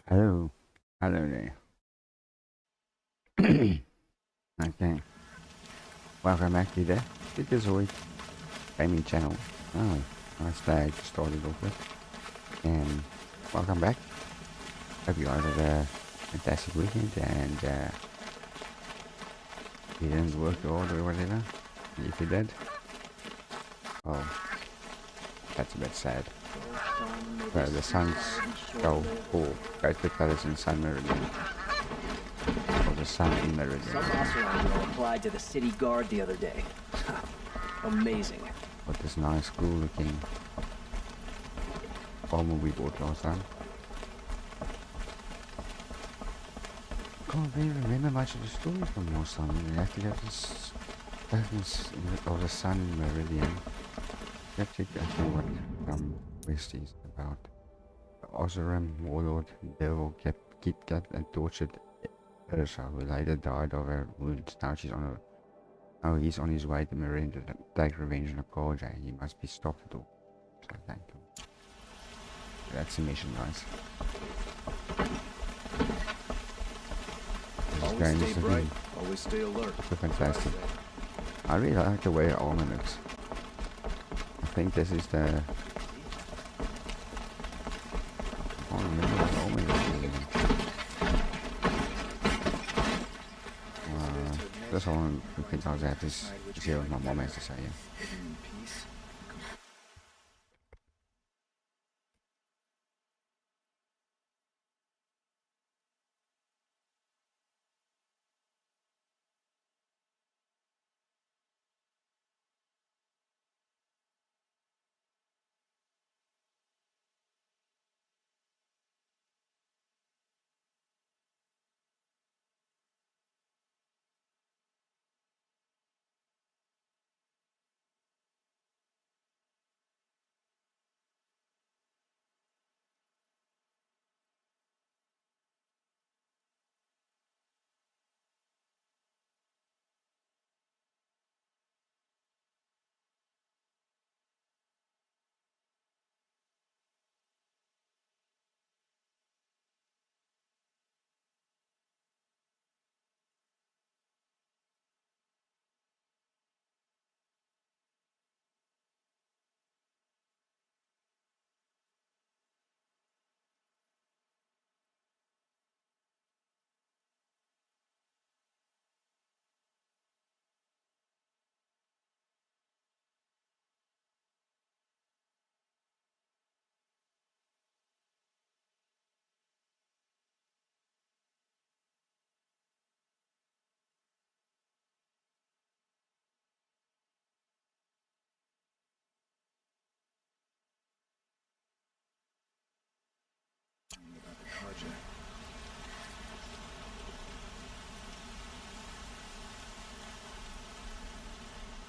Hello. Hello there. Okay. Welcome back to the Citizoid Gaming channel. Oh, nice day to start it off with. And welcome back. Hope you all had a fantastic weekend and you didn't work hard or whatever. If you did, oh, that's a bit sad. The sun's go cool. Both the colors in sun meridian. Or the sun in meridian. Some Oseram applied to the city guard the other day. Amazing. But this nice, cool looking armor we bought last time. Can't really remember much of the story from last time. You have to get this darkness of the sun in meridian. Let's check actually what West is about. The Oseram warlord devil kept Kit Kat and tortured Ursa, who later died of her wounds. Now she's on a he's on his way to Marine to take revenge on a Karja. He must be stopped at all. So thank you. That's the mission, guys. Always stay bright, always stay alert. So fantastic. I really like the way the armor looks. I think this is the... I can't remember what the armor is. That's all I'm looking at is hear what my mom has to say. Yeah.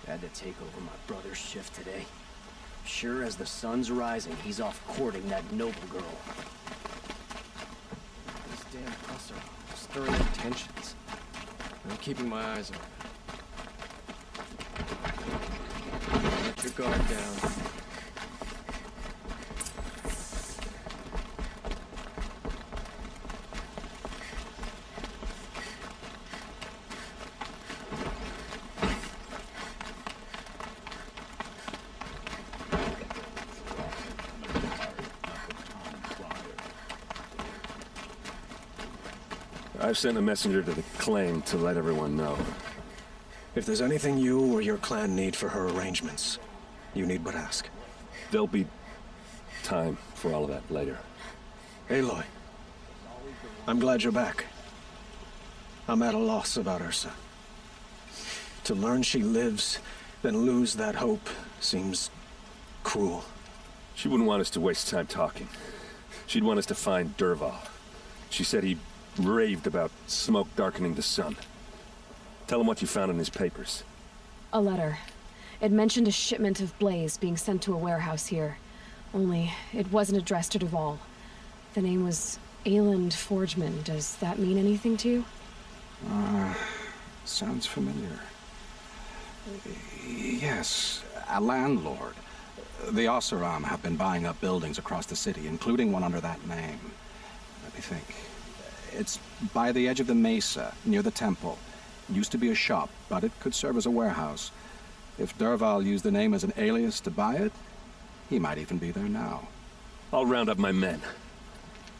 Had to take over my brother's shift today. Sure as the sun's rising, he's off courting that noble girl. These damn hustle, stirring up tensions. I'm keeping my eyes open. Let your guard down. I've sent a messenger to the claim to let everyone know. If there's anything you or your clan need for her arrangements, you need but ask. There'll be time for all of that later. Aloy, I'm glad you're back. I'm at a loss about Ursa. To learn she lives, then lose that hope seems cruel. She wouldn't want us to waste time talking. She'd want us to find Dervahl. She said he raved about smoke darkening the sun. Tell him what you found in his papers. A letter. It mentioned a shipment of blaze being sent to a warehouse here. Only, it wasn't addressed to Dervahl. The name was Ayland Forgeman. Does that mean anything to you? Sounds familiar. Yes, a landlord. The Oseram have been buying up buildings across the city, including one under that name. I think. It's by the edge of the mesa, near the temple. Used to be a shop, but it could serve as a warehouse. If Derval used the name as an alias to buy it, he might even be there now. I'll round up my men.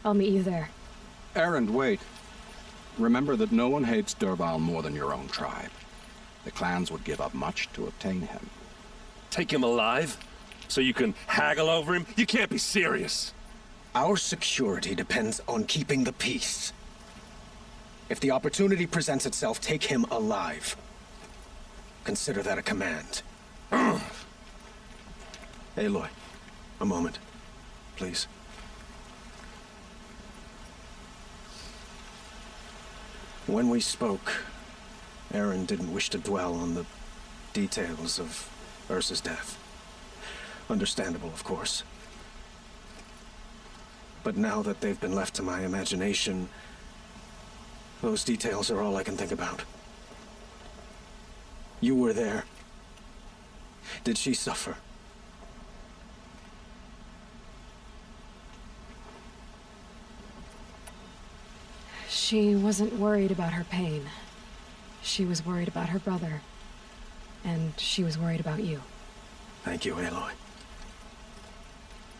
I'll meet you there. Erend, wait. Remember that no one hates Derval more than your own tribe. The clans would give up much to obtain him. Take him alive? So you can haggle over him? You can't be serious. Our security depends on keeping the peace. If the opportunity presents itself, take him alive. Consider that a command. Aloy, a moment, please. When we spoke, Aaron didn't wish to dwell on the details of Ursa's death. Understandable, of course. But now that they've been left to my imagination, those details are all I can think about. You were there. Did she suffer? She wasn't worried about her pain. She was worried about her brother. And she was worried about you. Thank you, Aloy.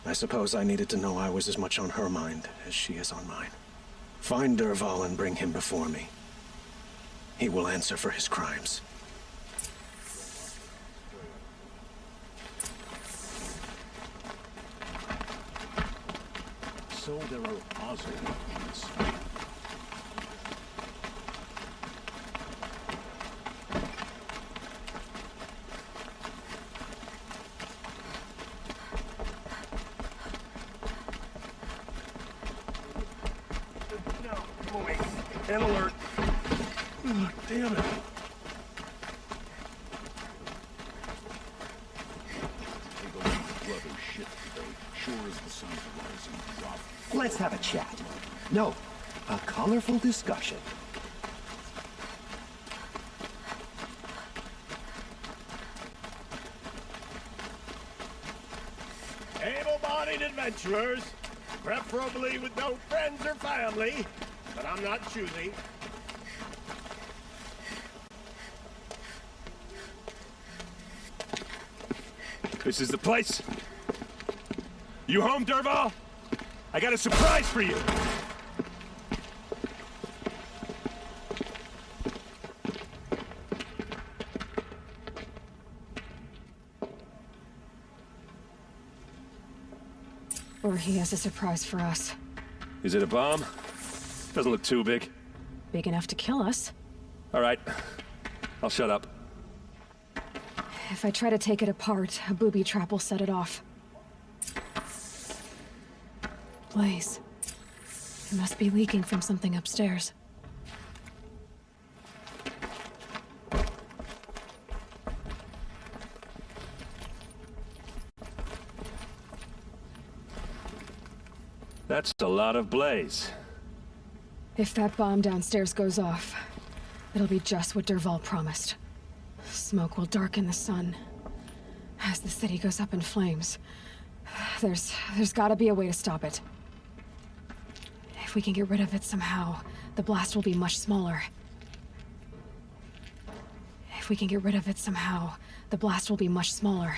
I suppose I needed to know I was as much on her mind as she is on mine. Find Derval and bring him before me. He will answer for his crimes. So there are Oswalds. An alert. Oh, damn it. Shit today. Sure as the sun's rising, drop. Let's have a chat. No, a colorful discussion. Able-bodied adventurers, preferably with no friends or family, but I'm not choosy. This is the place. You home, Derval? I got a surprise for you. Or he has a surprise for us. Is it a bomb? Doesn't look too big. Big enough to kill us. All right. I'll shut up. If I try to take it apart, a booby trap will set it off. Blaze. It must be leaking from something upstairs. That's a lot of blaze. If that bomb downstairs goes off, it'll be just what Derval promised. Smoke will darken the sun. As the city goes up in flames, there's gotta be a way to stop it. If we can get rid of it somehow, the blast will be much smaller. If we can get rid of it somehow, the blast will be much smaller.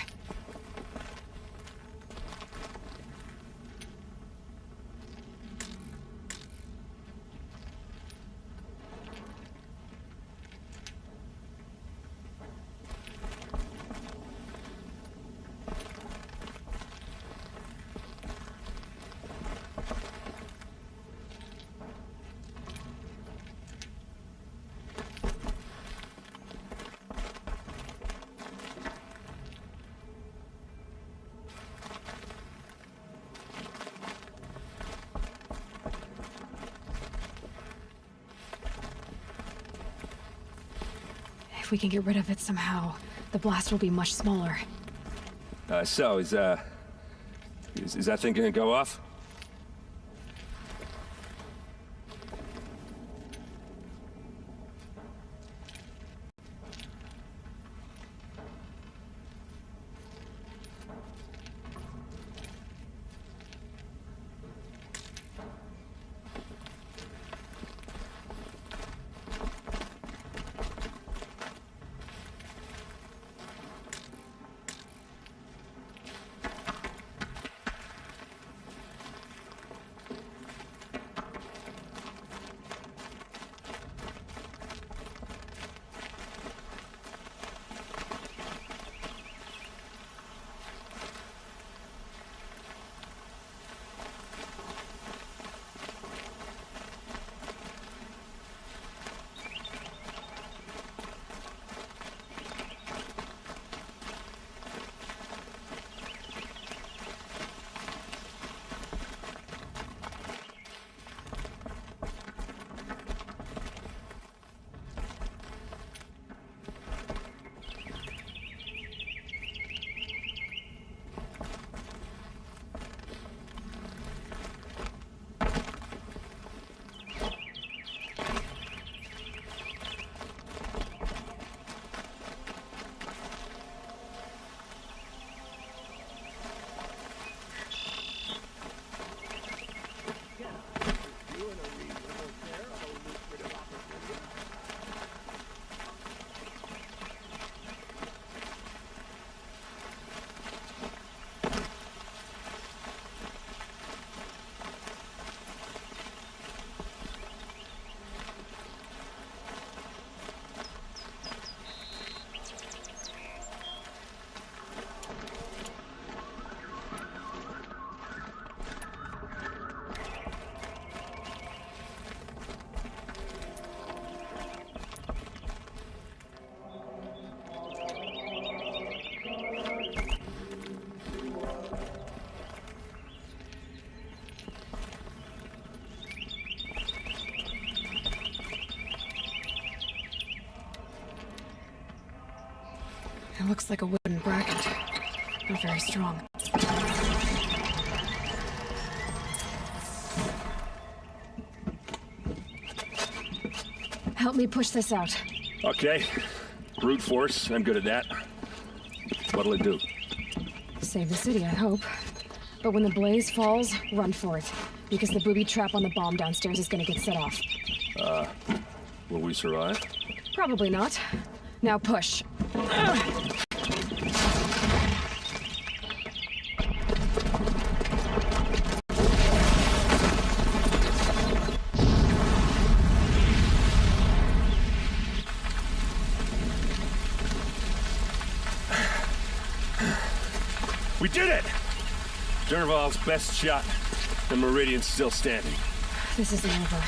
If we can get rid of it somehow, the blast will be much smaller. So is that thing gonna go off? It looks like a wooden bracket. Not very strong. Help me push this out. Okay. Brute force, I'm good at that. What'll it do? Save the city, I hope. But when the blaze falls, run for it. Because the booby trap on the bomb downstairs is gonna get set off. Will we survive? Probably not. Now push. We did it! Dervahl's best shot. The Meridian's still standing. This isn't over.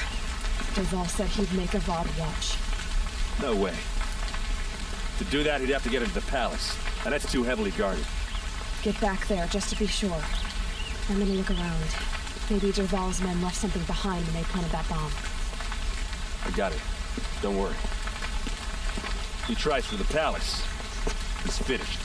Dervahl said he'd make a VOD watch. No way. To do that, he'd have to get into the palace. And that's too heavily guarded. Get back there, just to be sure. I'm gonna look around. Maybe Dervahl's men left something behind when they planted that bomb. I got it. Don't worry. He tries for the palace. He's finished.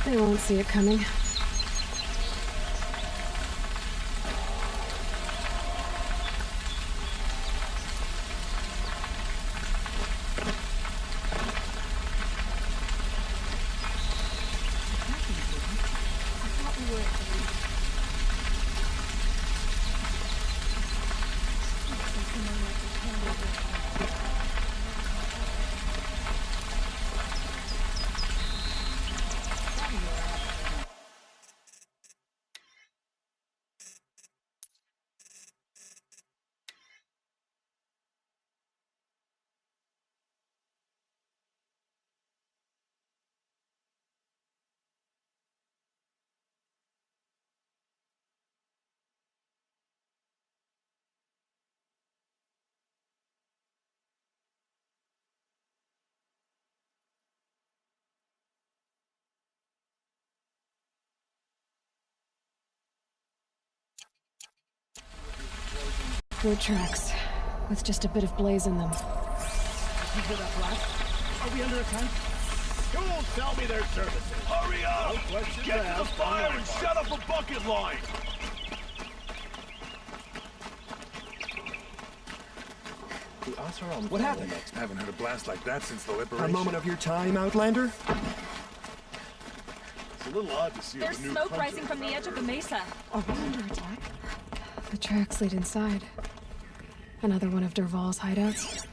They won't see it coming. Boot tracks, with just a bit of blaze in them. You hear that blast? Are we under attack? Who will sell me their services? Hurry up! No questions Get to the asked. fire and set up a bucket line! What happened? Haven't heard a blast like that since the liberation. A moment of your time, Outlander? It's a little odd to see There's a new smoke hunter rising from the edge of the mesa. Are we under attack? The tracks lead inside. Another one of Dervahl's hideouts.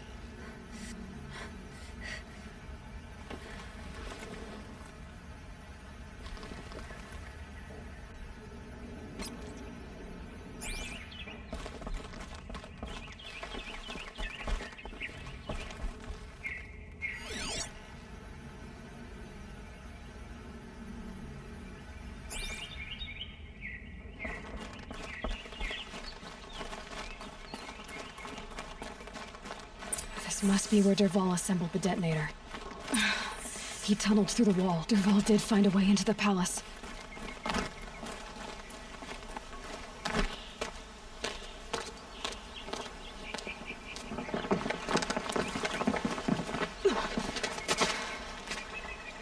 This must be where Dervahl assembled the detonator. He tunneled through the wall. Dervahl did find a way into the palace.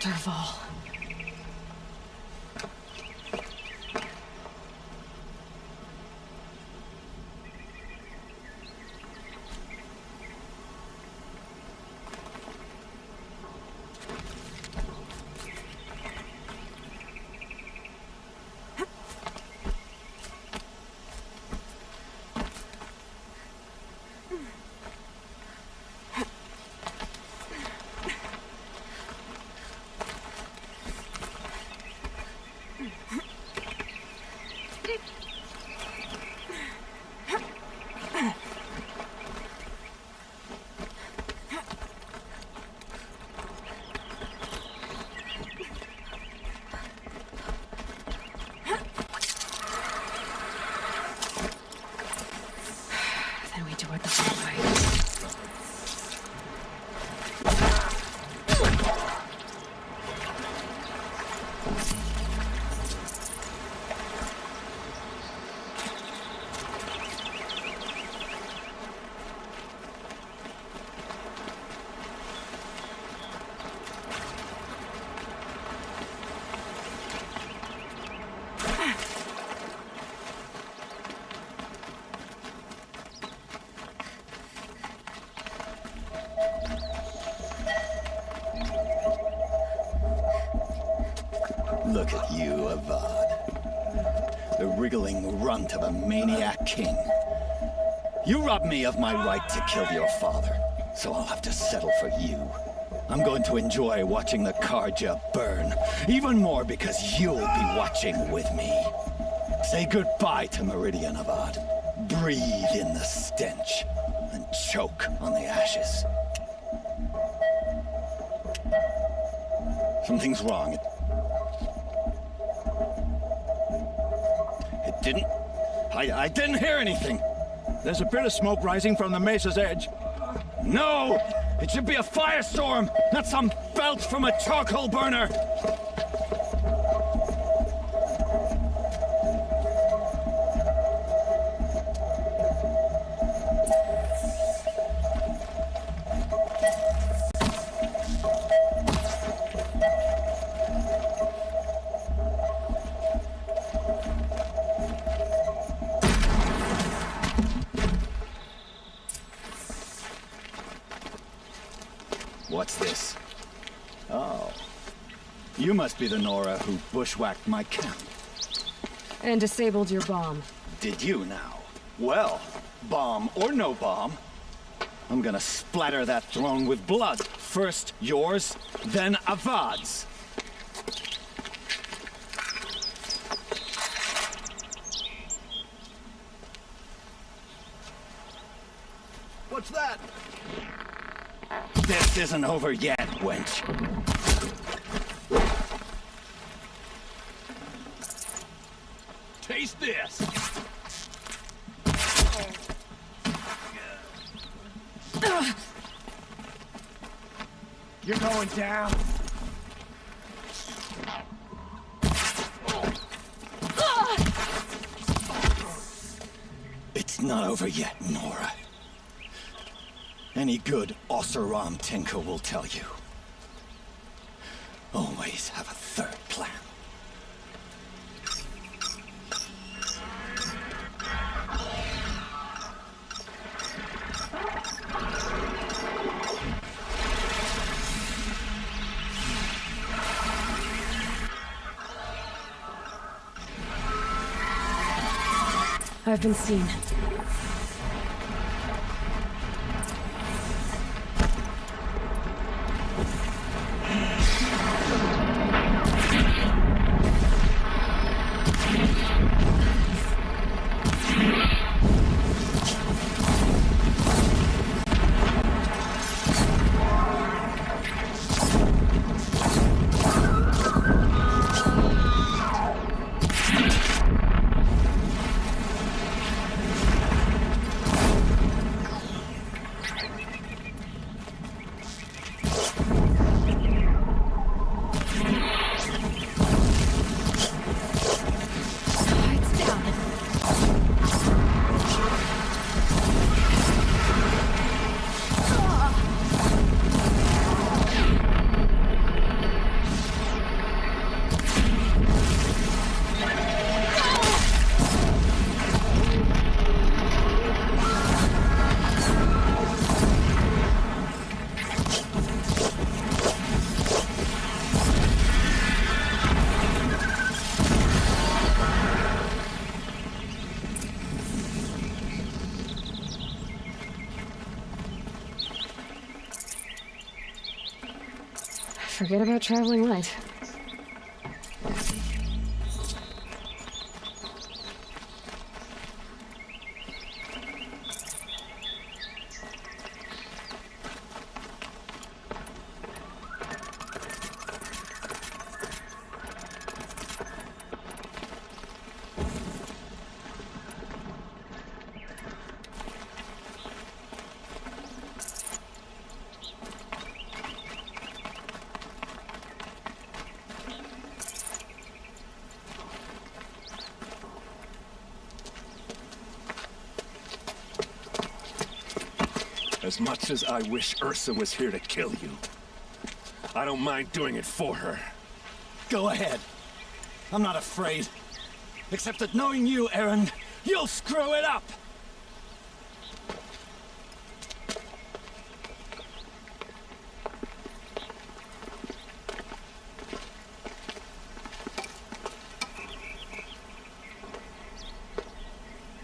Dervahl. Look at you, Avad. The wriggling runt of a maniac king. You robbed me of my right to kill your father, so I'll have to settle for you. I'm going to enjoy watching the Karja burn, even more because you'll be watching with me. Say goodbye to Meridian, Avad. Breathe in the stench, and choke on the ashes. Something's wrong. It didn't... I didn't hear anything. There's a bit of smoke rising from the mesa's edge. No! It should be a firestorm, not some belch from a charcoal burner! What's this? Oh. You must be the Nora who bushwhacked my camp. And disabled your bomb. Did you now? Well, bomb or no bomb, I'm gonna splatter that throne with blood. First yours, then Avad's. What's that? This isn't over yet, wench. Taste this. You're going down. It's not over yet, Nora. Any good Oseram tinker will tell you. Always have a third plan. I've been seen. Forget about traveling light. As much as I wish Ursa was here to kill you, I don't mind doing it for her. Go ahead. I'm not afraid. Except that knowing you, Aaron, you'll screw it up!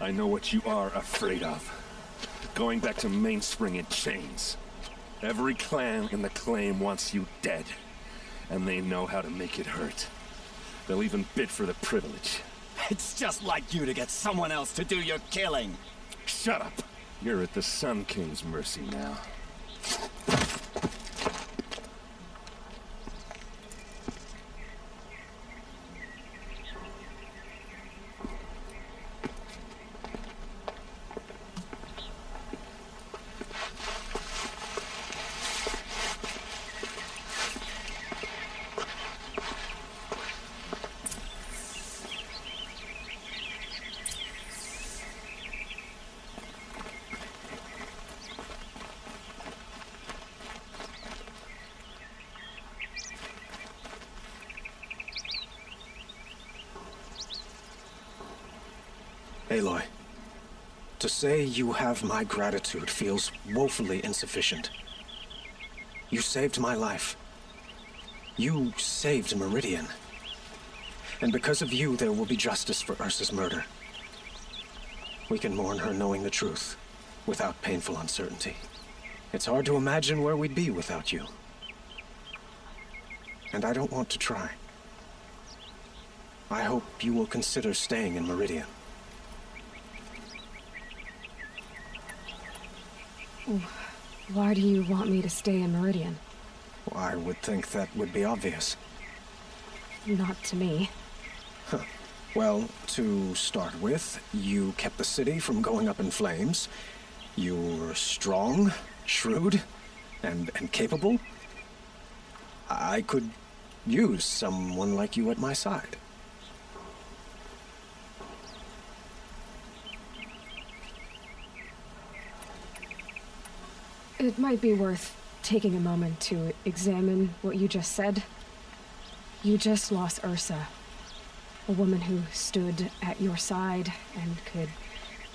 I know what you are afraid of. Going back to Mainspring in chains. Every clan in the claim wants you dead. And they know how to make it hurt. They'll even bid for the privilege. It's just like you to get someone else to do your killing. Shut up! You're at the Sun King's mercy now. Aloy, to say you have my gratitude feels woefully insufficient. You saved my life. You saved Meridian. And because of you, there will be justice for Ursa's murder. We can mourn her knowing the truth, without painful uncertainty. It's hard to imagine where we'd be without you. And I don't want to try. I hope you will consider staying in Meridian. Why do you want me to stay in Meridian? Well, I would think that would be obvious. Not to me. Huh. Well, to start with, you kept the city from going up in flames. You were strong, shrewd, and capable. I could use someone like you at my side. It might be worth taking a moment to examine what you just said. You just lost Ursa, a woman who stood at your side and could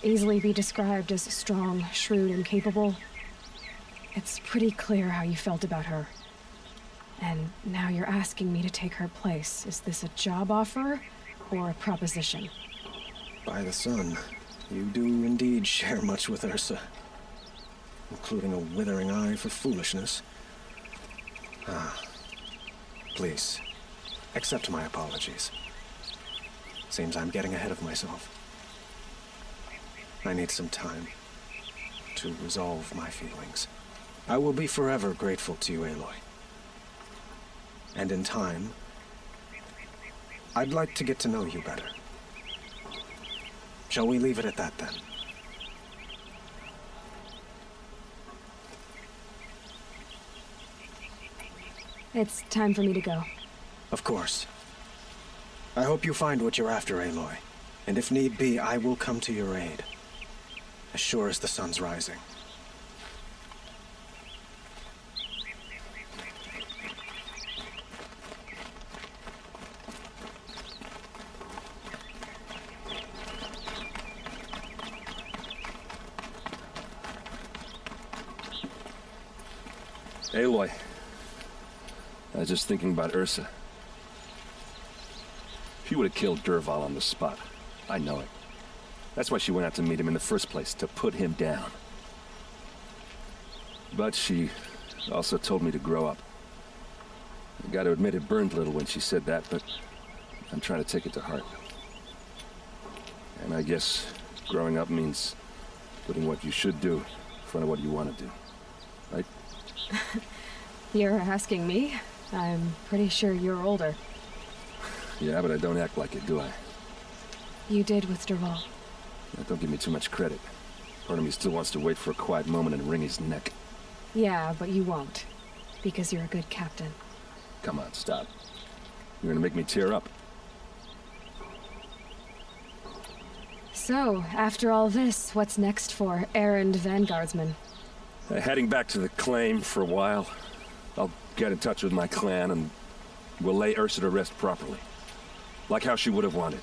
easily be described as strong, shrewd, and capable. It's pretty clear how you felt about her. And now you're asking me to take her place. Is this a job offer or a proposition? By the sun, you do indeed share much with Ursa. Including a withering eye for foolishness. Please, accept my apologies. Seems I'm getting ahead of myself. I need some time to resolve my feelings. I will be forever grateful to you, Aloy. And in time, I'd like to get to know you better. Shall we leave it at that, then? It's time for me to go. Of course. I hope you find what you're after, Aloy. And if need be, I will come to your aid. As sure as the sun's rising. Aloy. I was just thinking about Ursa. She would have killed Dervahl on the spot. I know it. That's why she went out to meet him in the first place, to put him down. But she also told me to grow up. I gotta admit it burned a little when she said that, but I'm trying to take it to heart. And I guess growing up means putting what you should do in front of what you want to do. Right? You're asking me? I'm pretty sure you're older. Yeah, but I don't act like it, do I? You did with Dervahl. Don't give me too much credit. Part of me still wants to wait for a quiet moment and wring his neck. Yeah, but you won't. Because you're a good captain. Come on, stop. You're gonna make me tear up. So, after all this, what's next for errand vanguardsman? Heading back to the claim for a while. I'll get in touch with my clan and we'll lay Ursa to rest properly. Like how she would have wanted.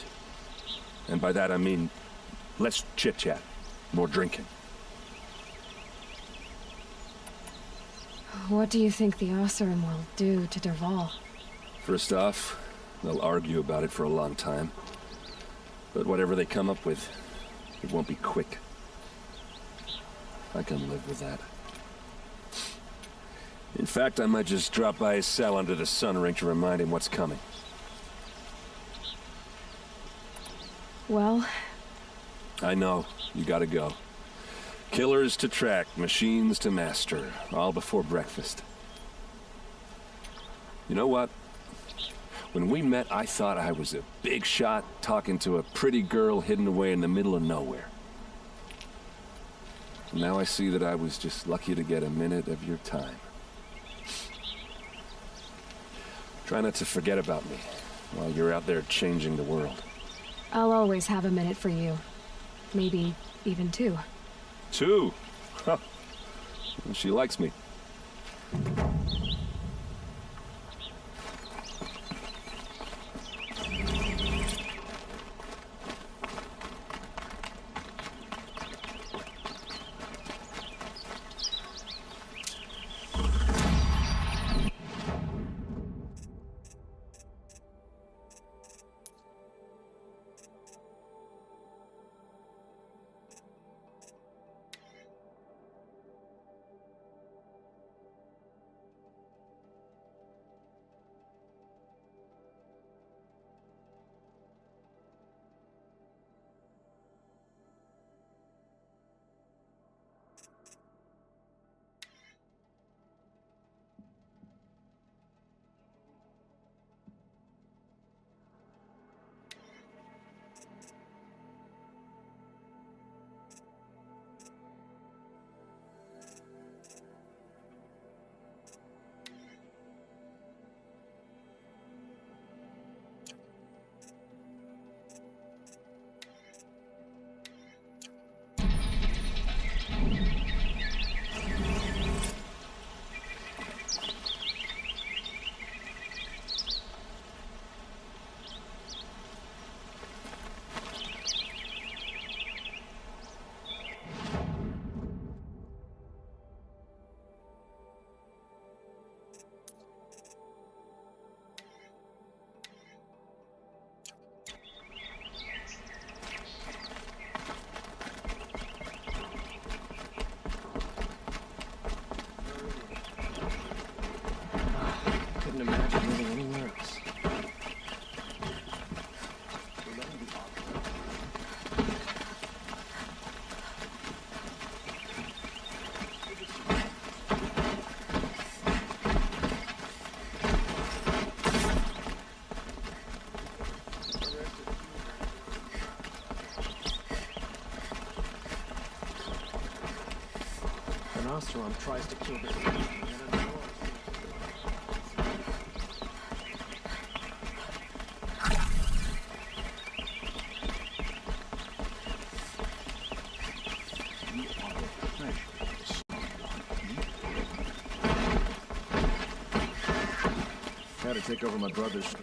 And by that I mean less chit-chat, more drinking. What do you think the Oseram will do to Dervahl? First off, they'll argue about it for a long time. But whatever they come up with, It won't be quick. I can live with that. In fact, I might just drop by his cell under the sun ring to remind him what's coming. Well... I know. You gotta go. Killers to track, machines to master, all before breakfast. You know what? When we met, I thought I was a big shot talking to a pretty girl hidden away in the middle of nowhere. Now I see that I was just lucky to get a minute of your time. Try not to forget about me while you're out there changing the world. I'll always have a minute for you. Maybe even two. Two? Huh. She likes me. Couldn't imagine living anywhere else. An Osteron tries to kill the... Had to take over my brother's.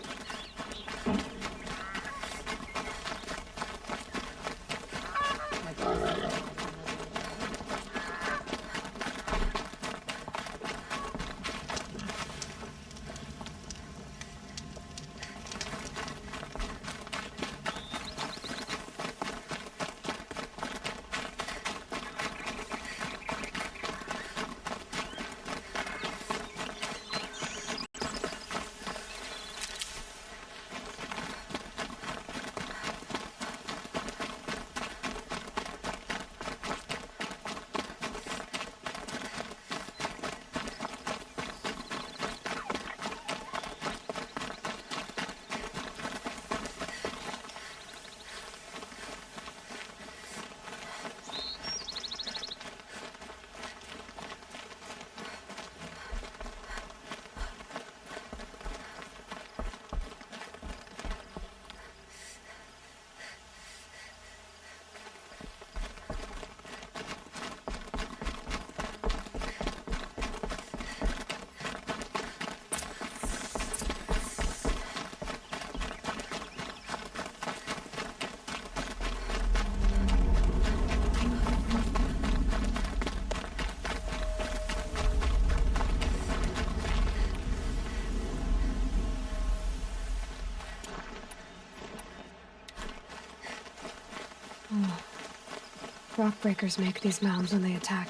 Rockbreakers make these mounds when they attack.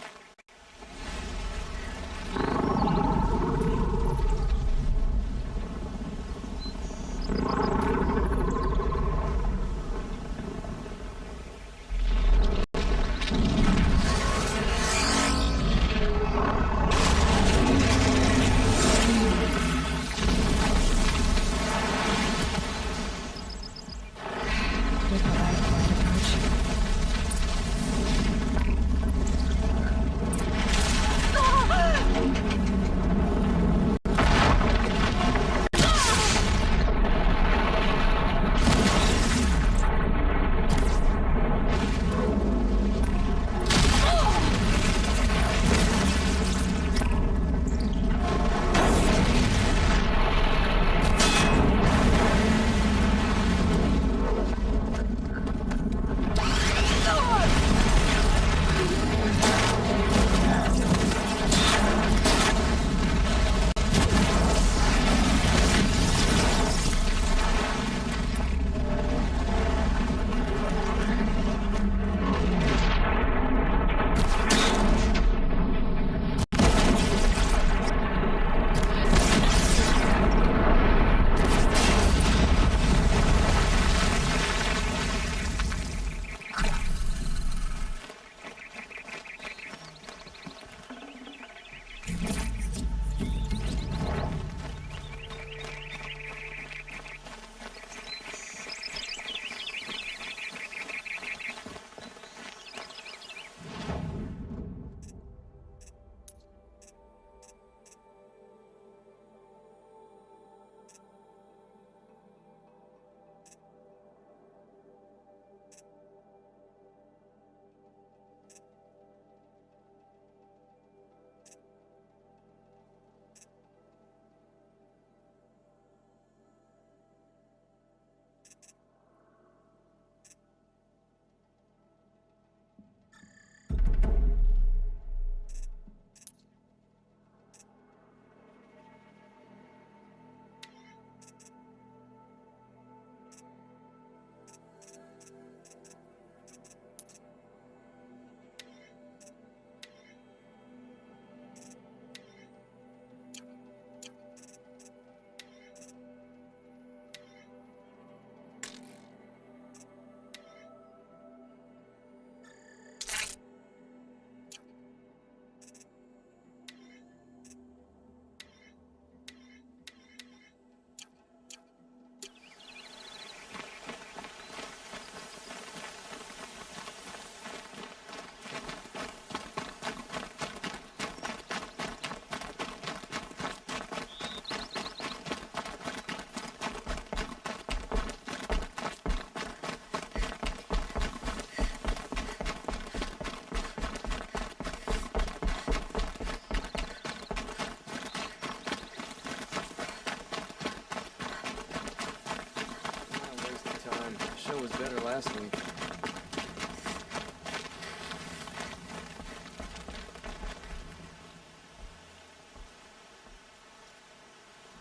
Was better last week.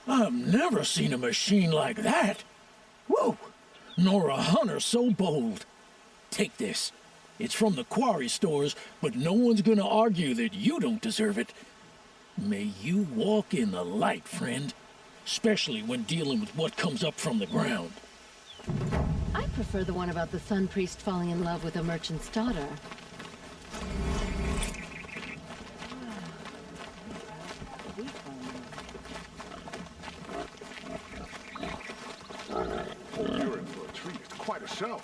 I've never seen a machine like that. Whoa! Nor a hunter so bold. Take this. It's from the quarry stores, but no one's gonna argue that you don't deserve it. May you walk in the light, friend. Especially when dealing with what comes up from the ground. I prefer the one about the Sun Priest falling in love with a merchant's daughter. You're in for a treat. It's quite a show.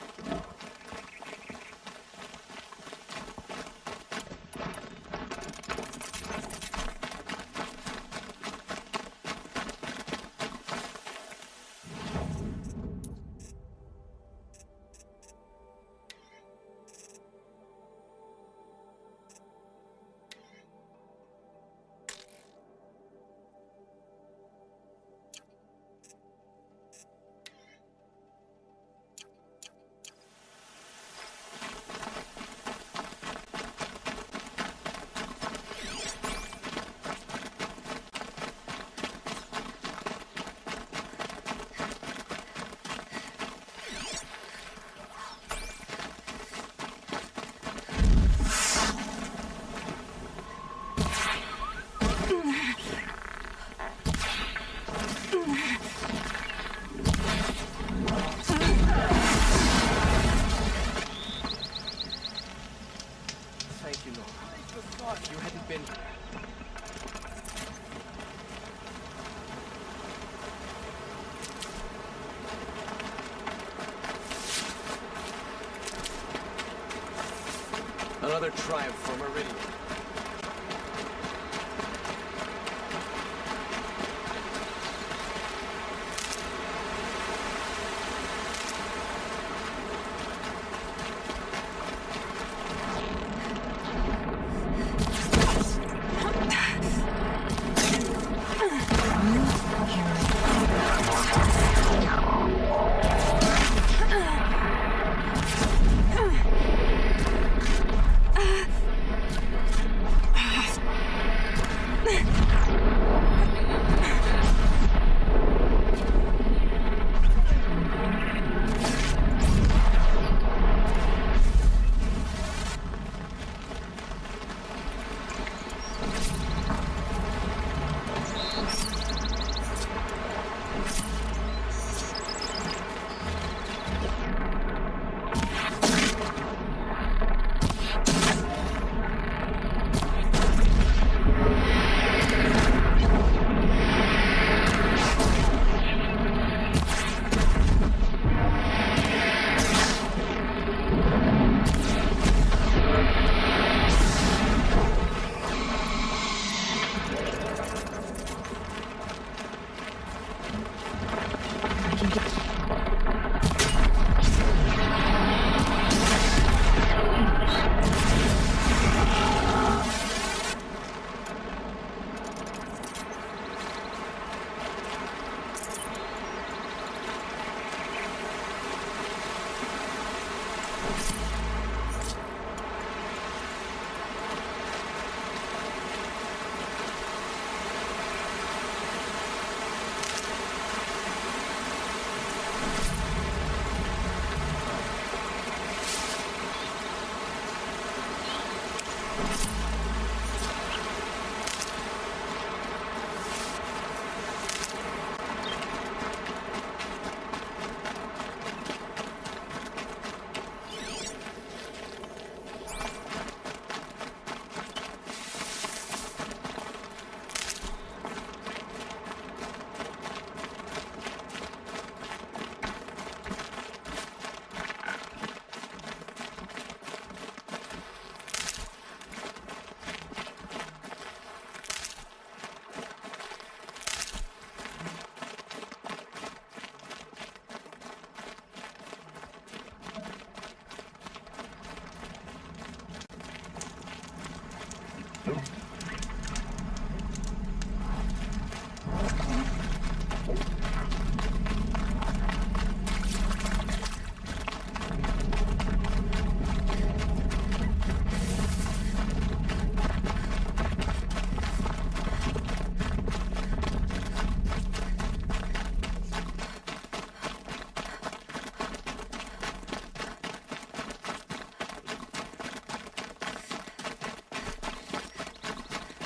another triumph for Meridian.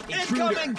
Incoming!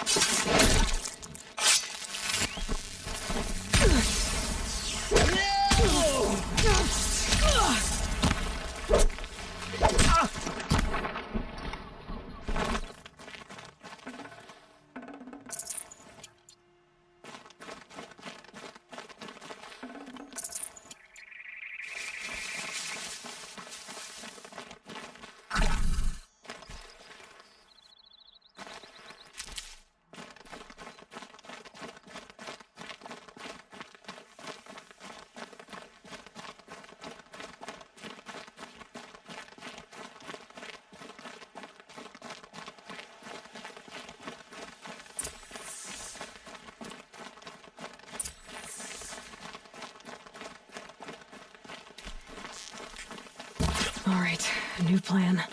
All right, new plan.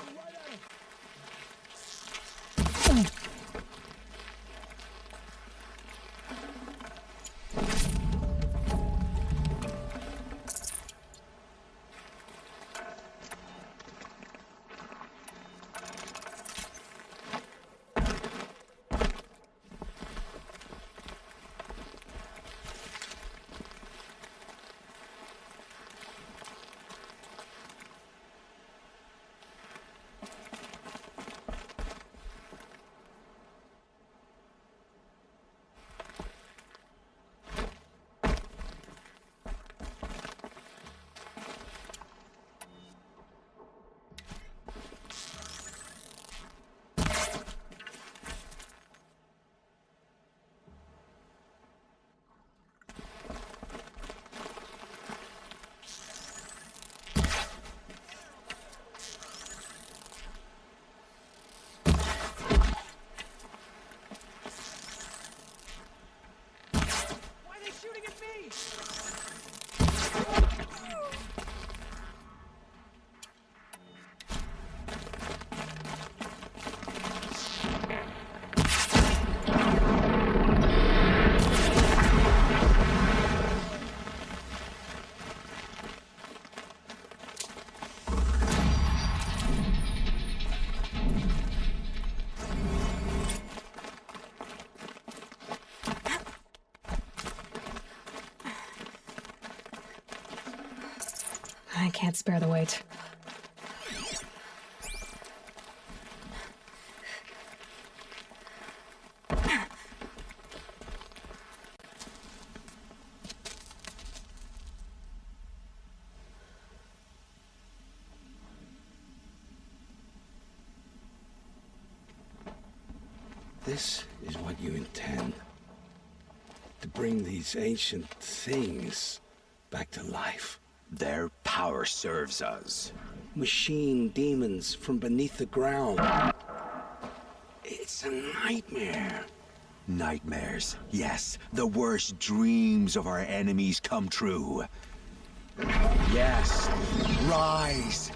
I can't spare the weight. This is what you intend. To bring these ancient things back to life. Their power serves us. Machine demons from beneath the ground. It's a nightmare. Nightmares, yes. The worst dreams of our enemies come true. Yes, rise!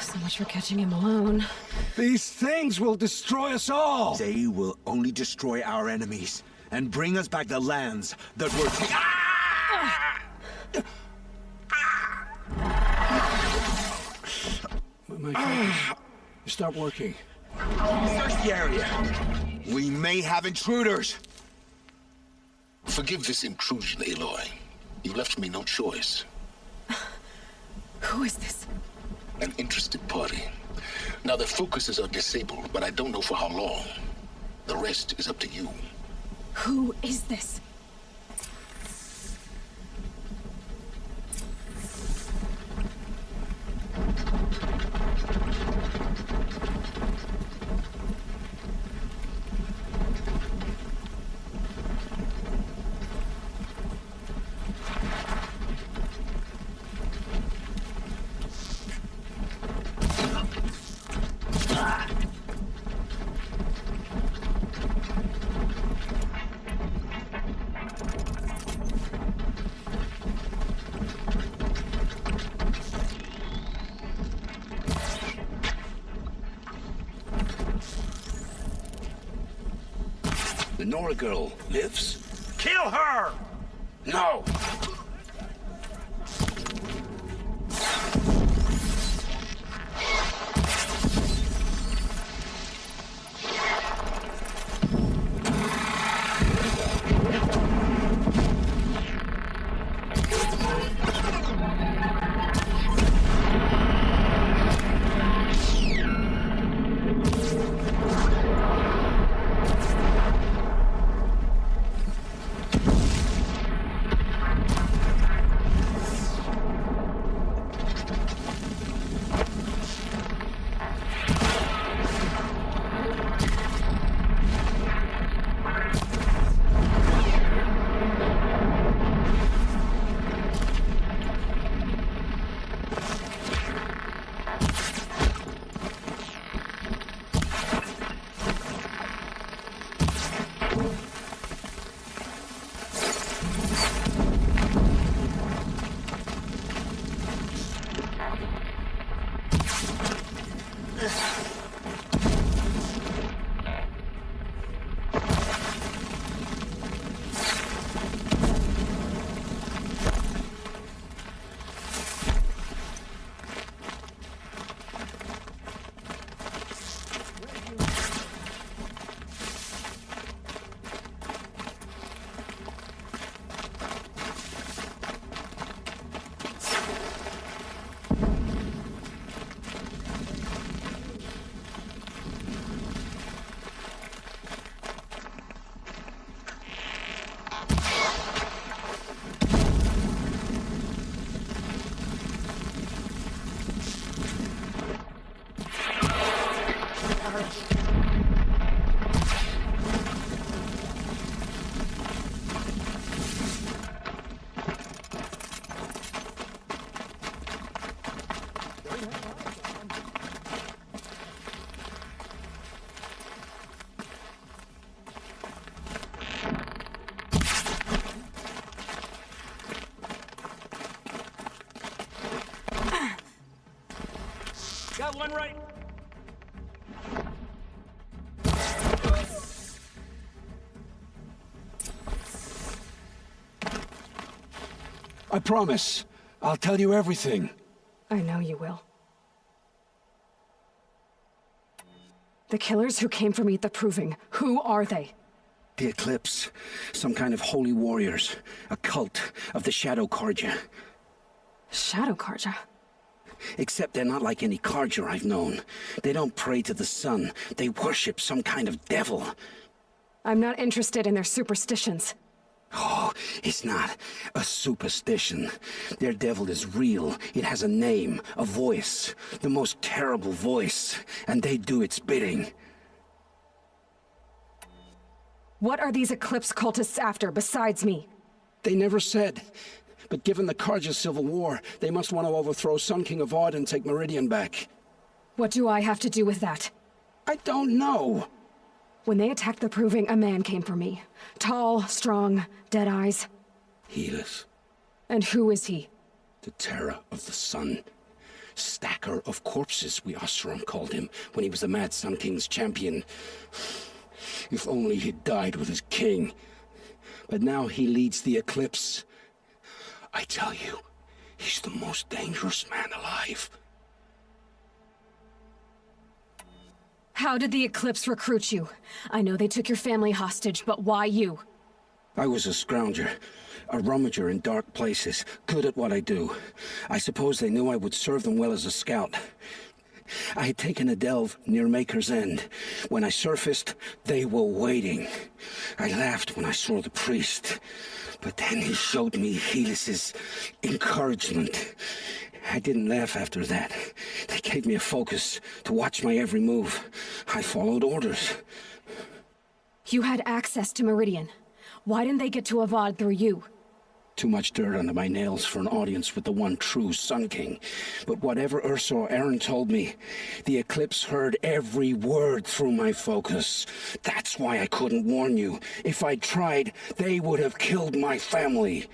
So much for catching him alone. These things will destroy us all! They will only destroy our enemies and bring us back the lands that were My focus. Stop working. Search the area. We may have intruders. Forgive this intrusion, Aloy. You left me no choice. Who is this? An interested party. Now, their focuses are disabled, but I don't know for how long. The rest is up to you. Who is this? The Nora girl lives? Kill her! No! Got one right. I promise. I'll tell you everything. I know you will. The killers who came for me at the Proving, who are they? The Eclipse. Some kind of holy warriors. A cult of the Shadow Carja. Shadow Carja? Except they're not like any Carja I've known. They don't pray to the sun. They worship some kind of devil. I'm not interested in their superstitions. Oh, it's not a superstition. Their devil is real. It has a name, a voice, the most terrible voice, and they do its bidding. What are these Eclipse cultists after, besides me? They never said. But given the Carja civil war, they must want to overthrow Sun King of Odd and take Meridian back. What do I have to do with that? I don't know. When they attacked the Proving, a man came for me. Tall, strong, dead eyes. Helis. And who is he? The terror of the sun. Stacker of corpses, we Osram called him, when he was the Mad Sun King's champion. If only he'd died with his king. But now he leads the Eclipse. I tell you, he's the most dangerous man alive. How did the Eclipse recruit you? I know they took your family hostage, but why you? I was a scrounger, a rummager in dark places, good at what I do. I suppose they knew I would serve them well as a scout. I had taken a delve near Maker's End. When I surfaced, they were waiting. I laughed when I saw the priest, but then he showed me Helis's encouragement. I didn't laugh after that. They gave me a focus to watch my every move. I followed orders. You had access to Meridian. Why didn't they get to Avad through you? Too much dirt under my nails for an audience with the one true Sun King. But whatever Ursa or Aaron told me, the Eclipse heard every word through my focus. That's why I couldn't warn you. If I'd tried, they would have killed my family.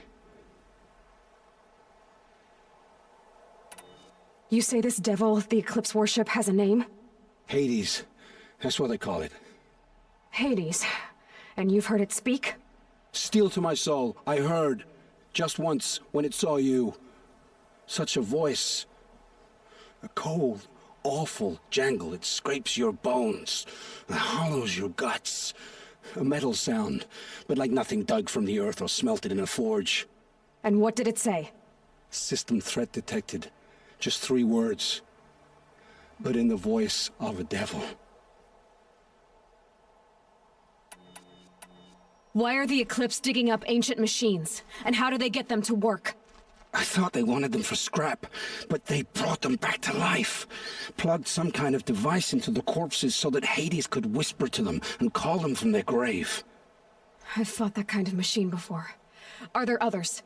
You say this devil the Eclipse worship has a name? Hades. That's what they call it. Hades. And you've heard it speak? Steel to my soul, I heard. Just once, when it saw you. Such a voice. A cold, awful jangle. It scrapes your bones. It hollows your guts. A metal sound, but like nothing dug from the earth or smelted in a forge. And what did it say? System threat detected. Just 3 words. But in the voice of a devil. Why are the Eclipse digging up ancient machines? And how do they get them to work? I thought they wanted them for scrap, but they brought them back to life. Plugged some kind of device into the corpses so that Hades could whisper to them and call them from their grave. I've fought that kind of machine before. Are there others?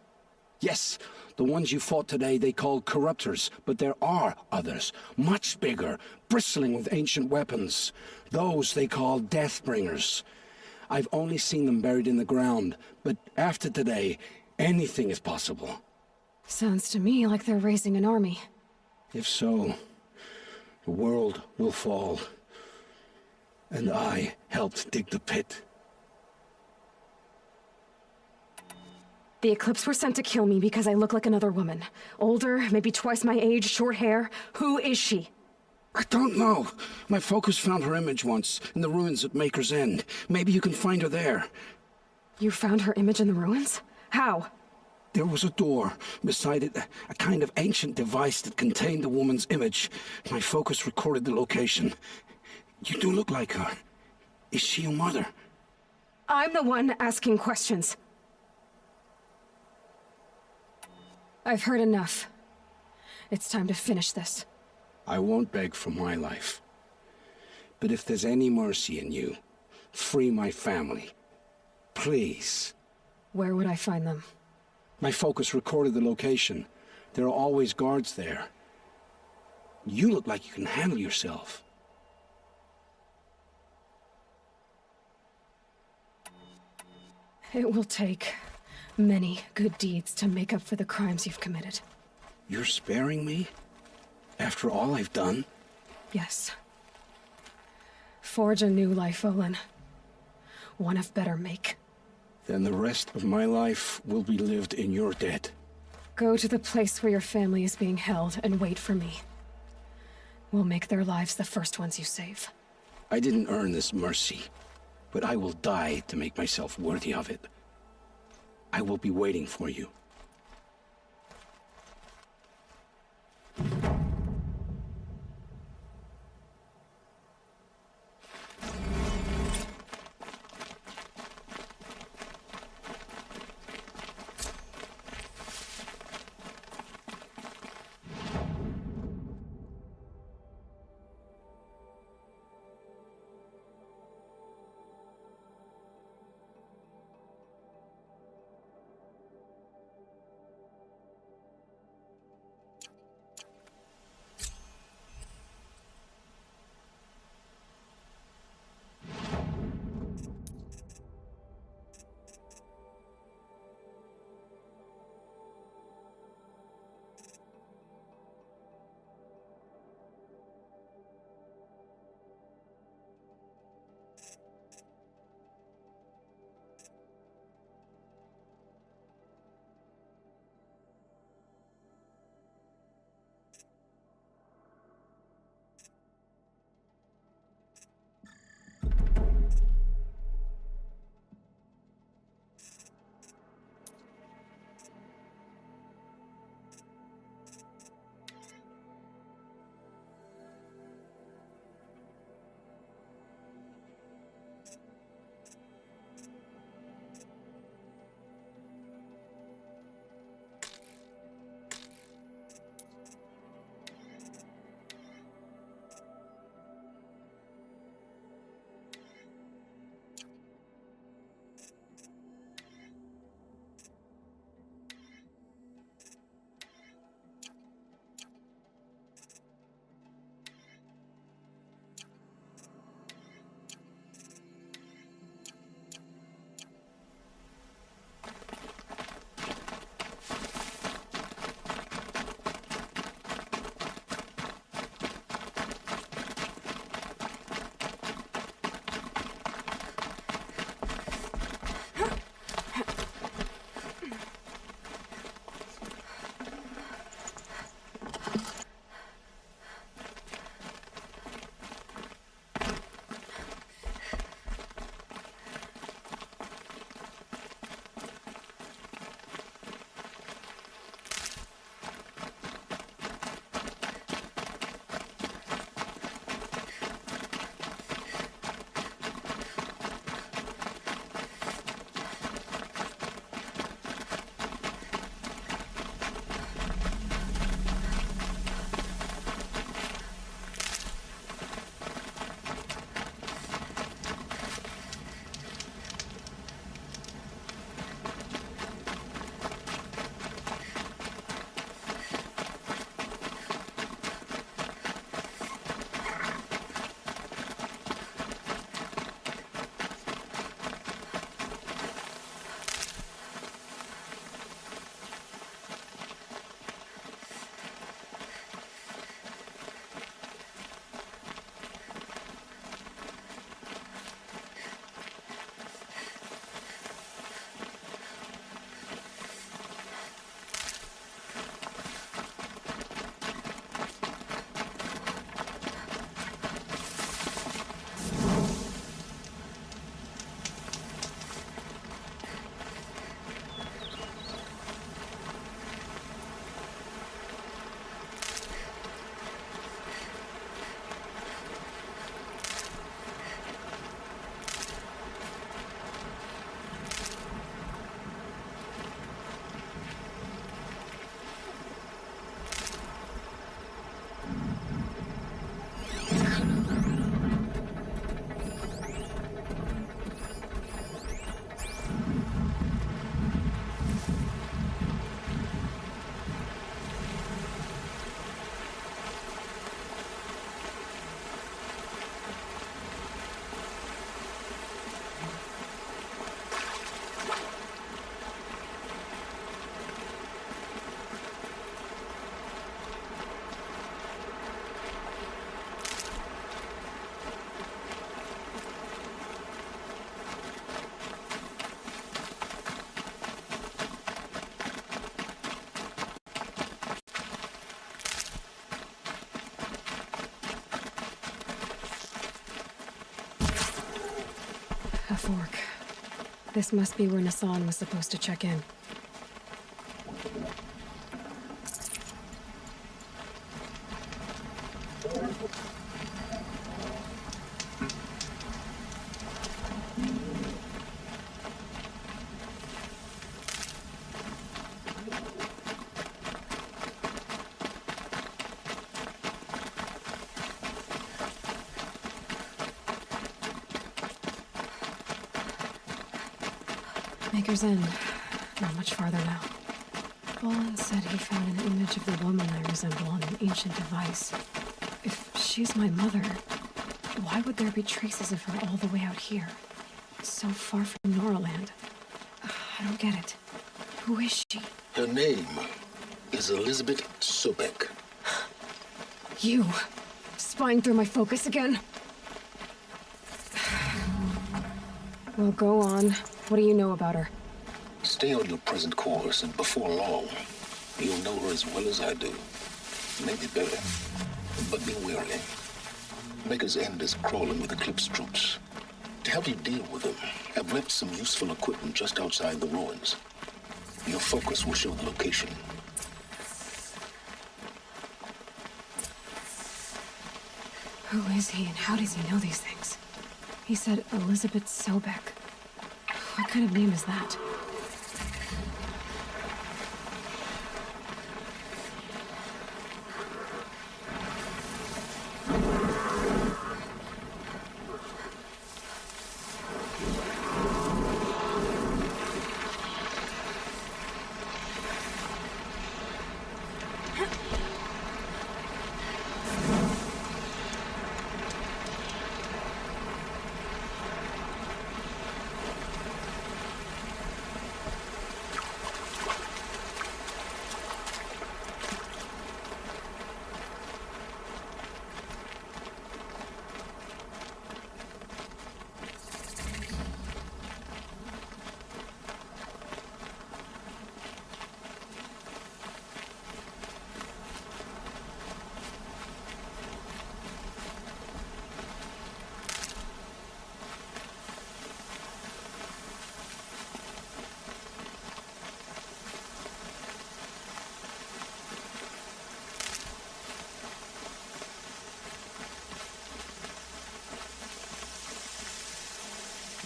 Yes, the ones you fought today they called corruptors, but there are others, much bigger, bristling with ancient weapons. Those they call Deathbringers. I've only seen them buried in the ground, but after today, anything is possible. Sounds to me like they're raising an army. If so, the world will fall. And I helped dig the pit. The Eclipse were sent to kill me because I look like another woman. Older, maybe twice my age, short hair. Who is she? I don't know. My focus found her image once, in the ruins at Maker's End. Maybe you can find her there. You found her image in the ruins? How? There was a door. Beside it, a kind of ancient device that contained the woman's image. My focus recorded the location. You do look like her. Is she your mother? I'm the one asking questions. I've heard enough. It's time to finish this. I won't beg for my life. But if there's any mercy in you, free my family. Please. Where would I find them? My focus recorded the location. There are always guards there. You look like you can handle yourself. It will take many good deeds to make up for the crimes you've committed. You're sparing me? After all I've done? Yes. Forge a new life, Olin. One of better make. Then the rest of my life will be lived in your debt. Go to the place where your family is being held and wait for me. We'll make their lives the first ones you save. I didn't earn this mercy, but I will die to make myself worthy of it. I will be waiting for you. A fork. This must be where Nassan was supposed to check in. Maker's End. Not much farther now. Bolin said he found an image of the woman I resemble on an ancient device. If she's my mother, why would there be traces of her all the way out here? So far from Noraland. I don't get it. Who is she? Her name is Elizabeth Sobek. You! Spying through my focus again? Well, go on. What do you know about her? Stay on your present course, and before long, you'll know her as well as I do. Maybe better. But be wary. Maker's End is crawling with Eclipse troops. To help you deal with them, I've left some useful equipment just outside the ruins. Your focus will show the location. Who is he and how does he know these things? He said Elizabeth Sobek. What kind of name is that?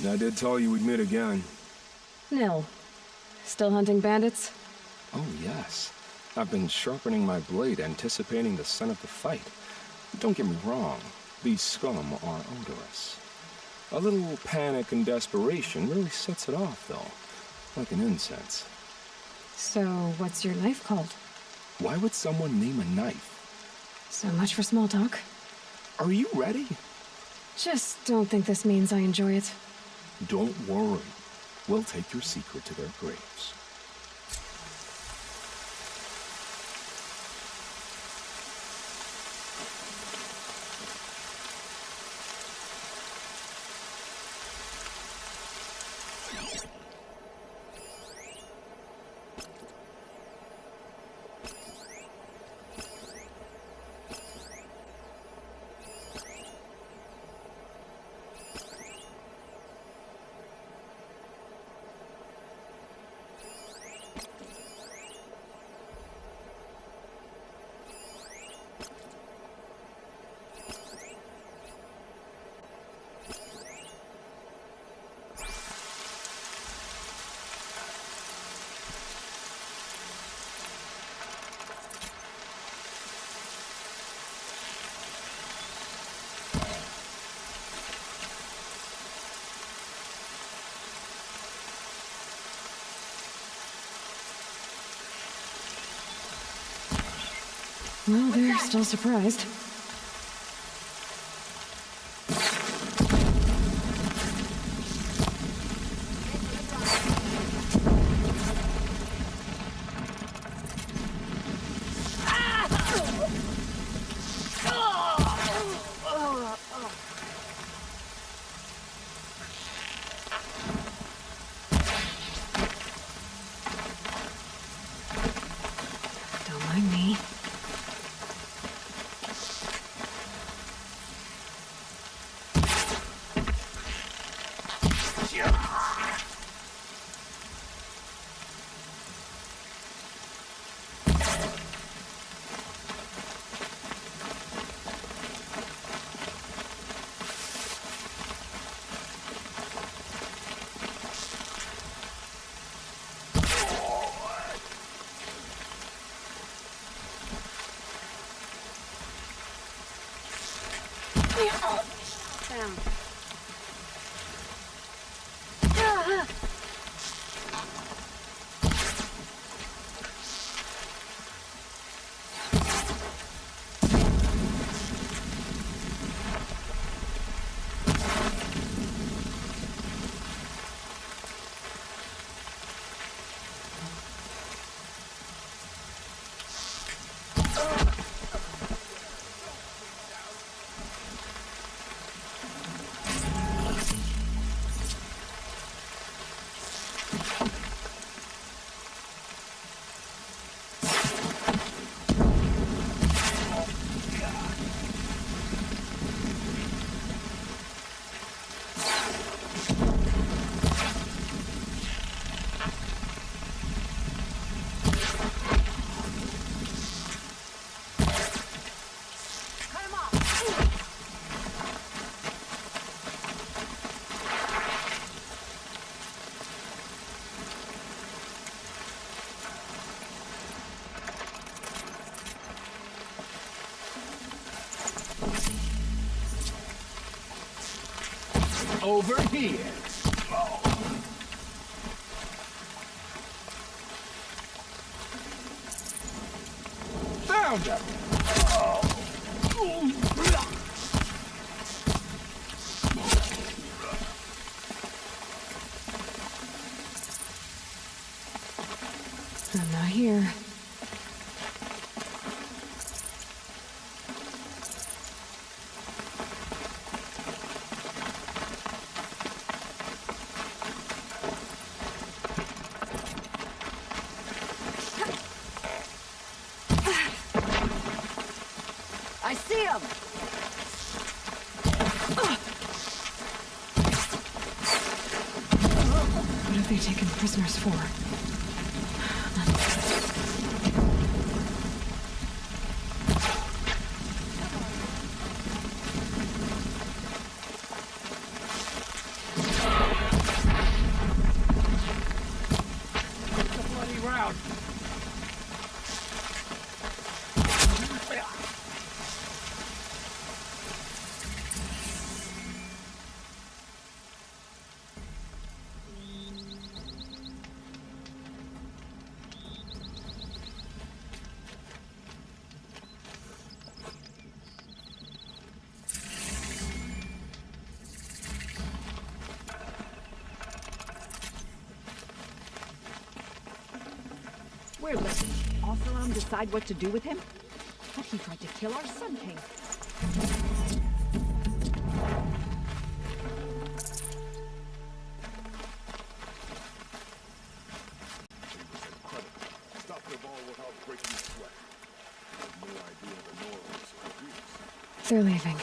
I did tell you we'd meet again. Nil. Still hunting bandits? Oh, yes. I've been sharpening my blade, anticipating the scent of the fight. Don't get me wrong. These scum are odorous. A little panic and desperation really sets it off, though. Like an incense. So, what's your knife called? Why would someone name a knife? So much for small talk. Are you ready? Just don't think this means I enjoy it. Don't worry. We'll take your secret to their graves. Well, they're still surprised. Don't mind me. down. Over here. Found him. I'm not here. I see him! What have they taken prisoners for? We're letting Horizan decide what to do with him? But he tried to kill our Sun King. Stop the ball without breaking a sweat. I have no idea the Norals or Greeks. They're leaving.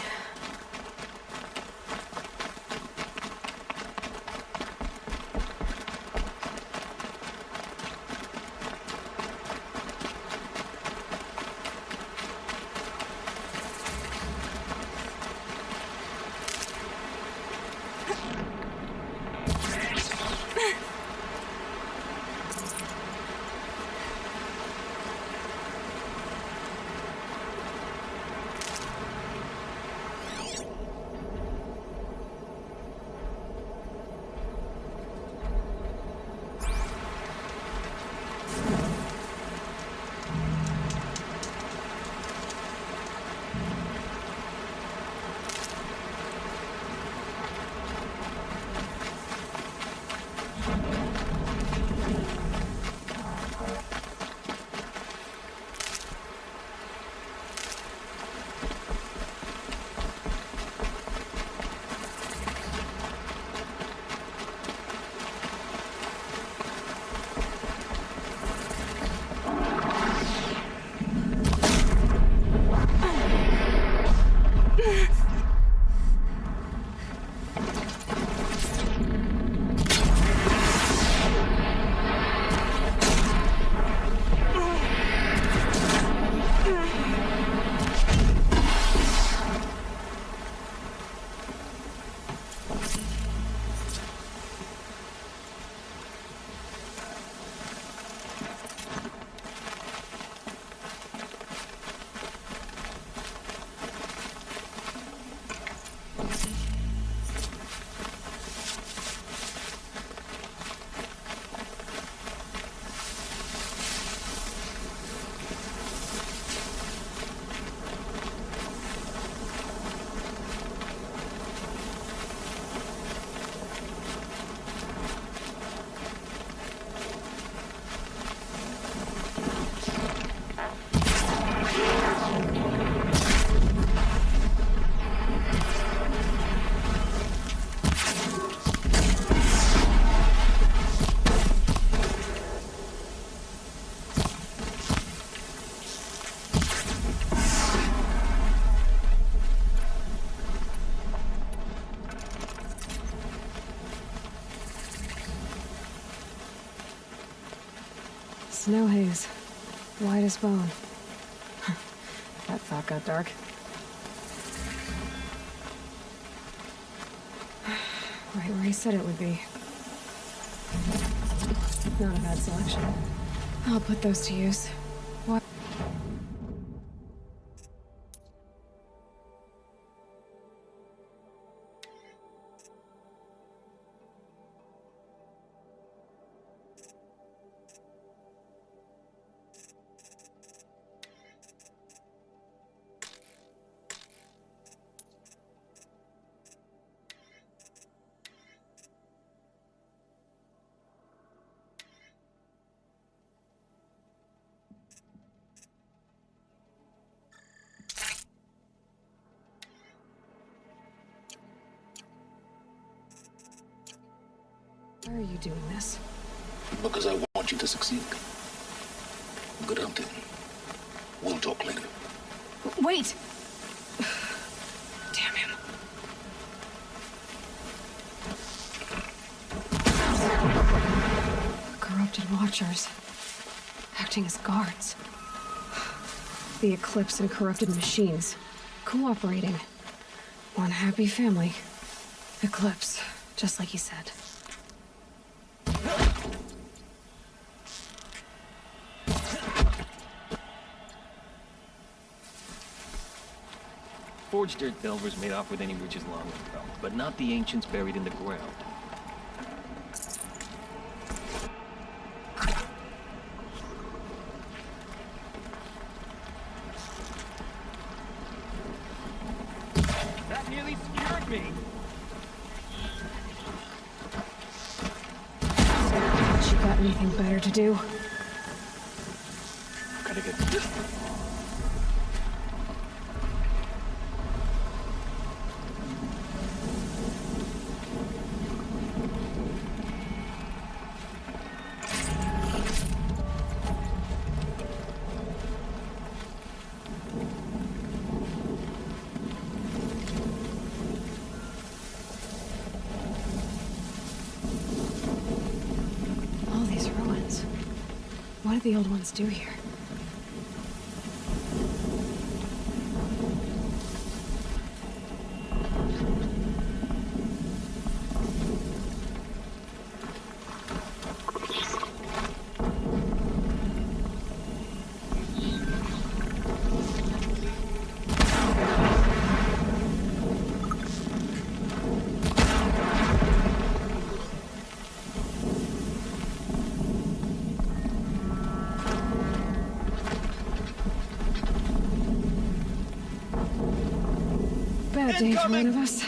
Snow haze. White as bone. That thought got dark. Right where he said it would be. Not a bad selection. I'll put those to use. What? Why are you doing this? Because I want you to succeed. Good hunting. We'll talk later. Wait! Damn him. Corrupted watchers. Acting as guards. The Eclipse and corrupted machines. Cooperating. One happy family. Eclipse, just like he said. Forged dirt delvers made off with any riches long ago, but not the ancients buried in the ground. That nearly scared me. You got anything better to do? Gotta get this. What do the old ones do here? Bad day for one of us.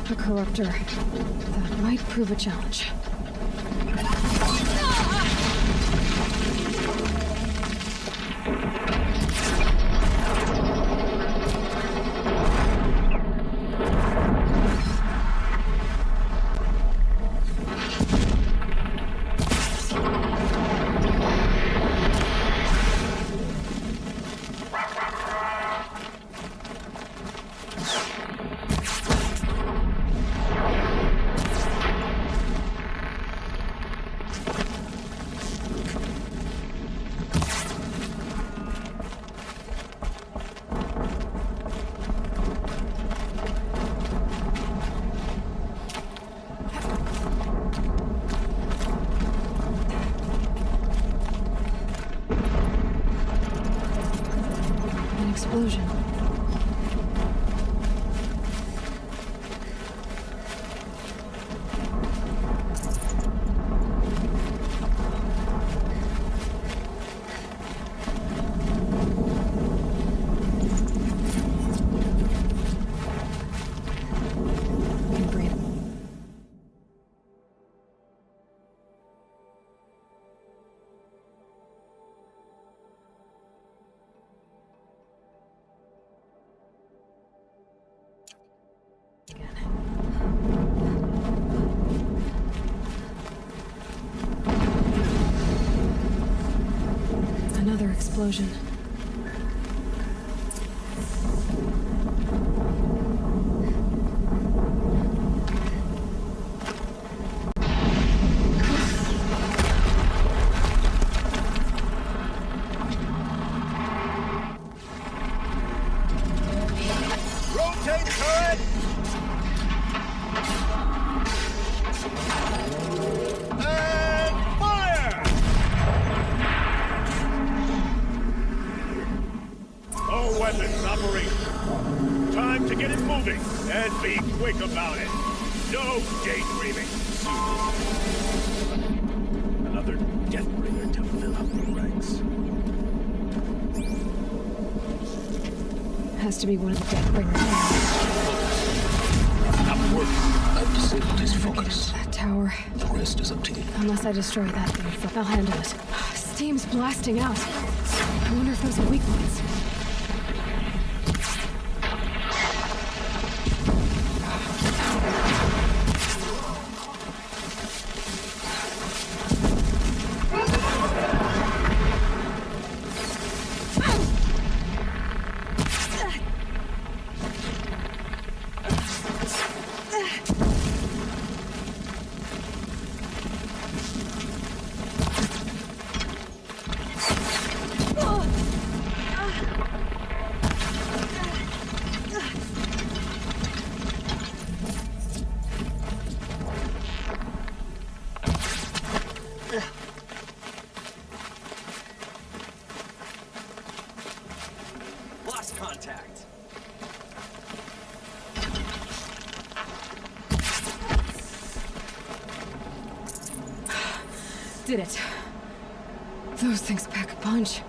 A corruptor. That might prove a challenge. Explosion. Another explosion. weapons operation. Time to get it moving, and be quick about it. No daydreaming. Another Deathbringer to fill up the ranks. Has to be one of the Deathbringer Stop working. I've disabled his focus. that tower. The rest is up to you. Unless I destroy that thing, I'll handle it. Steam's blasting out. I wonder if those are weak points. Lost contact. Did it. Those things pack a punch.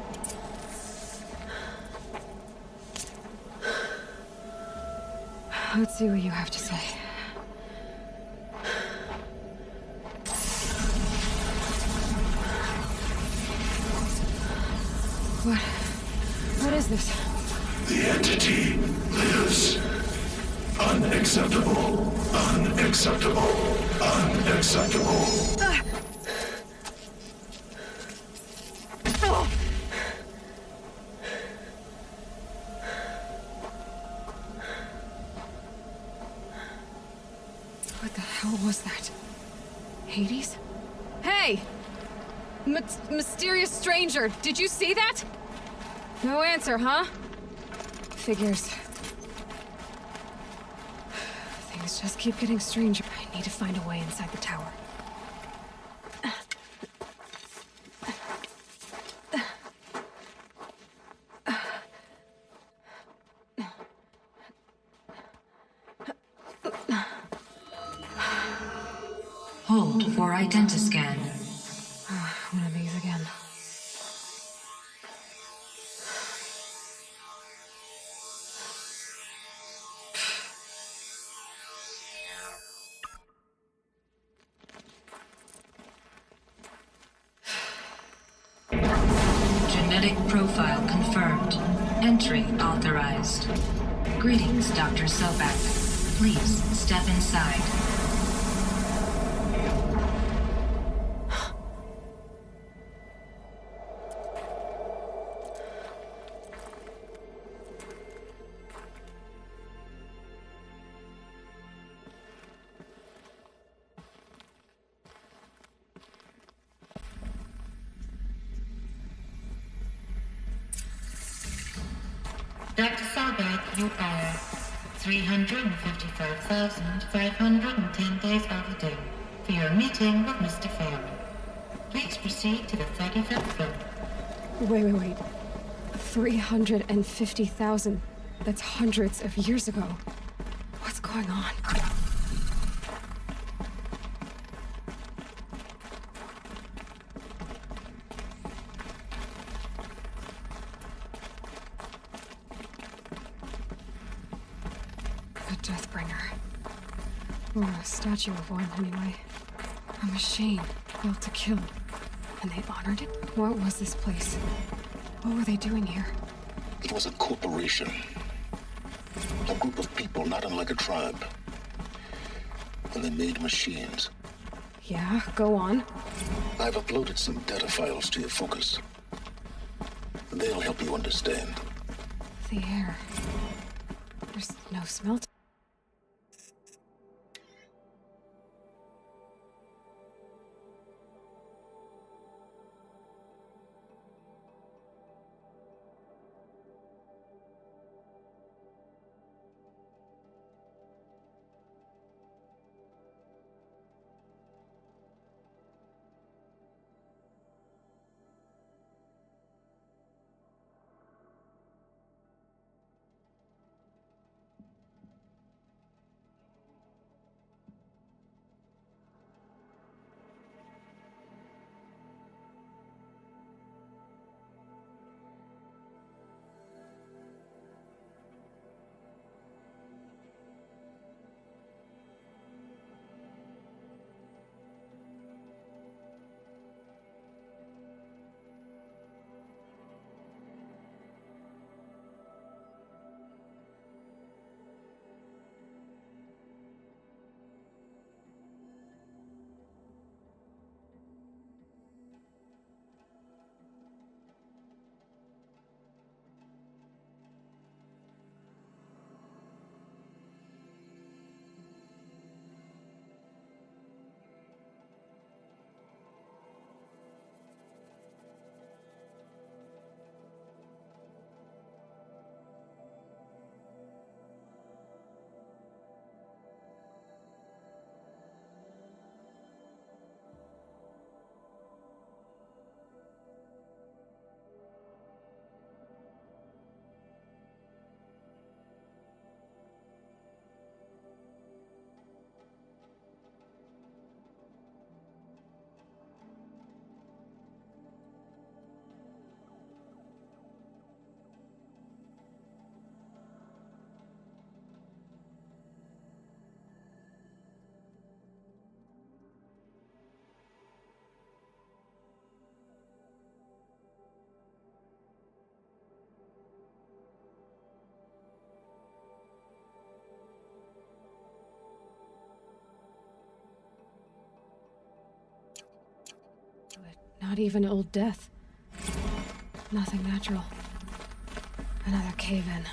Let's see what you have to say. What is this? The entity lives. Unacceptable. Unacceptable. Unacceptable. What the hell was that? Hades? Hey! Mysterious stranger, did you see that? No answer, huh? Figures. Things just keep getting stranger. I need to find a way inside the tower. Hold for identiscan. One of these again. Genetic profile confirmed. Entry authorized. Greetings, Dr. Sobek. Please step inside. Dr. Sobek, you are 355,510 days overdue for your meeting with Mr. Farrell. Please proceed to the 35th floor. Wait. 350,000. That's hundreds of years ago. What's going on? The Deathbringer. Or a statue of one, anyway. A machine built to kill. And they honored it? What was this place? What were they doing here? It was a corporation. A group of people not unlike a tribe. And they made machines. Yeah, go on. I've uploaded some data files to your focus. They'll help you understand. The air. There's no smell to Not even Old Death. Nothing natural. Another cave-in.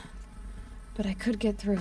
But I could get through.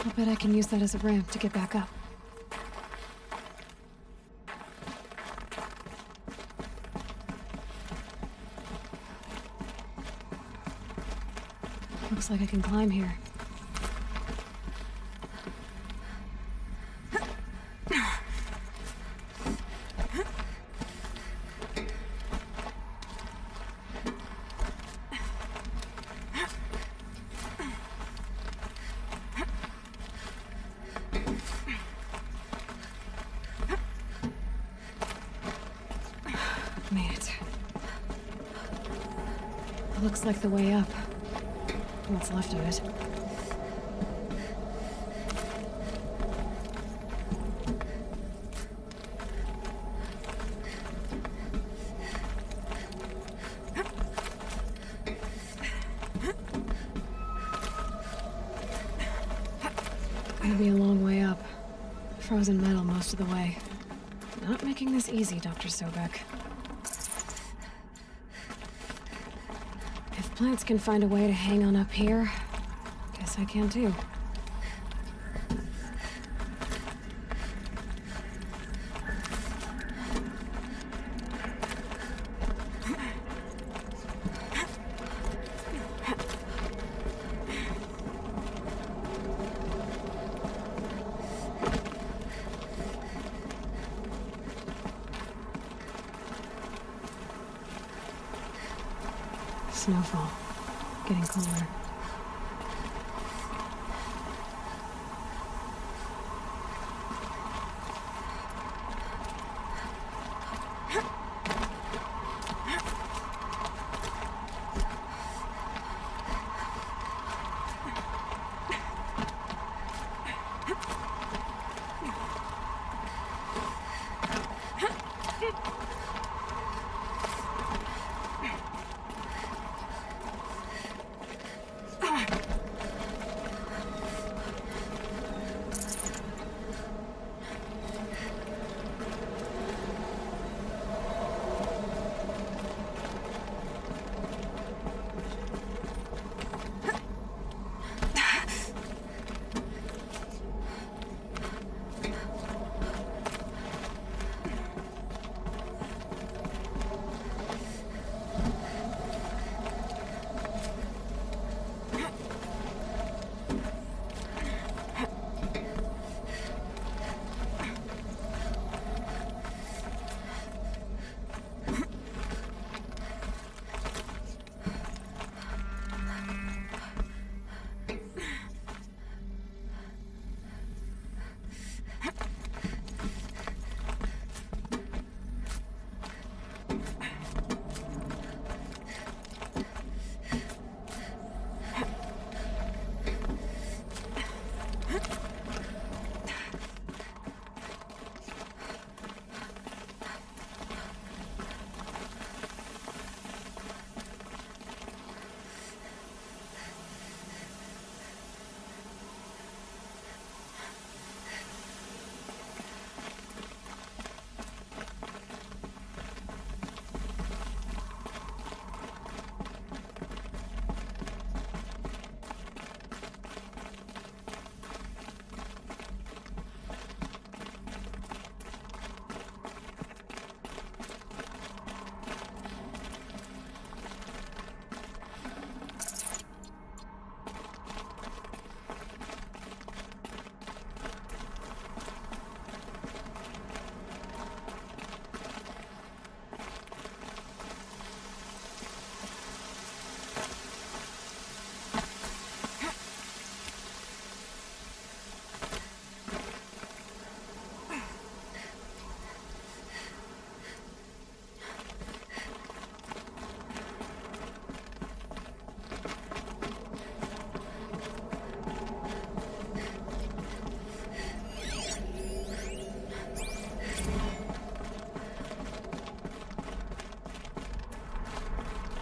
I'll bet I can use that as a ramp to get back up. Looks like I can climb here. Made it. Looks like the way up. What's left of it. Gonna be a long way up. Frozen metal most of the way. Not making this easy, Dr. Sobek. If plants can find a way to hang on up here, guess I can too. Snowfall. Getting cooler.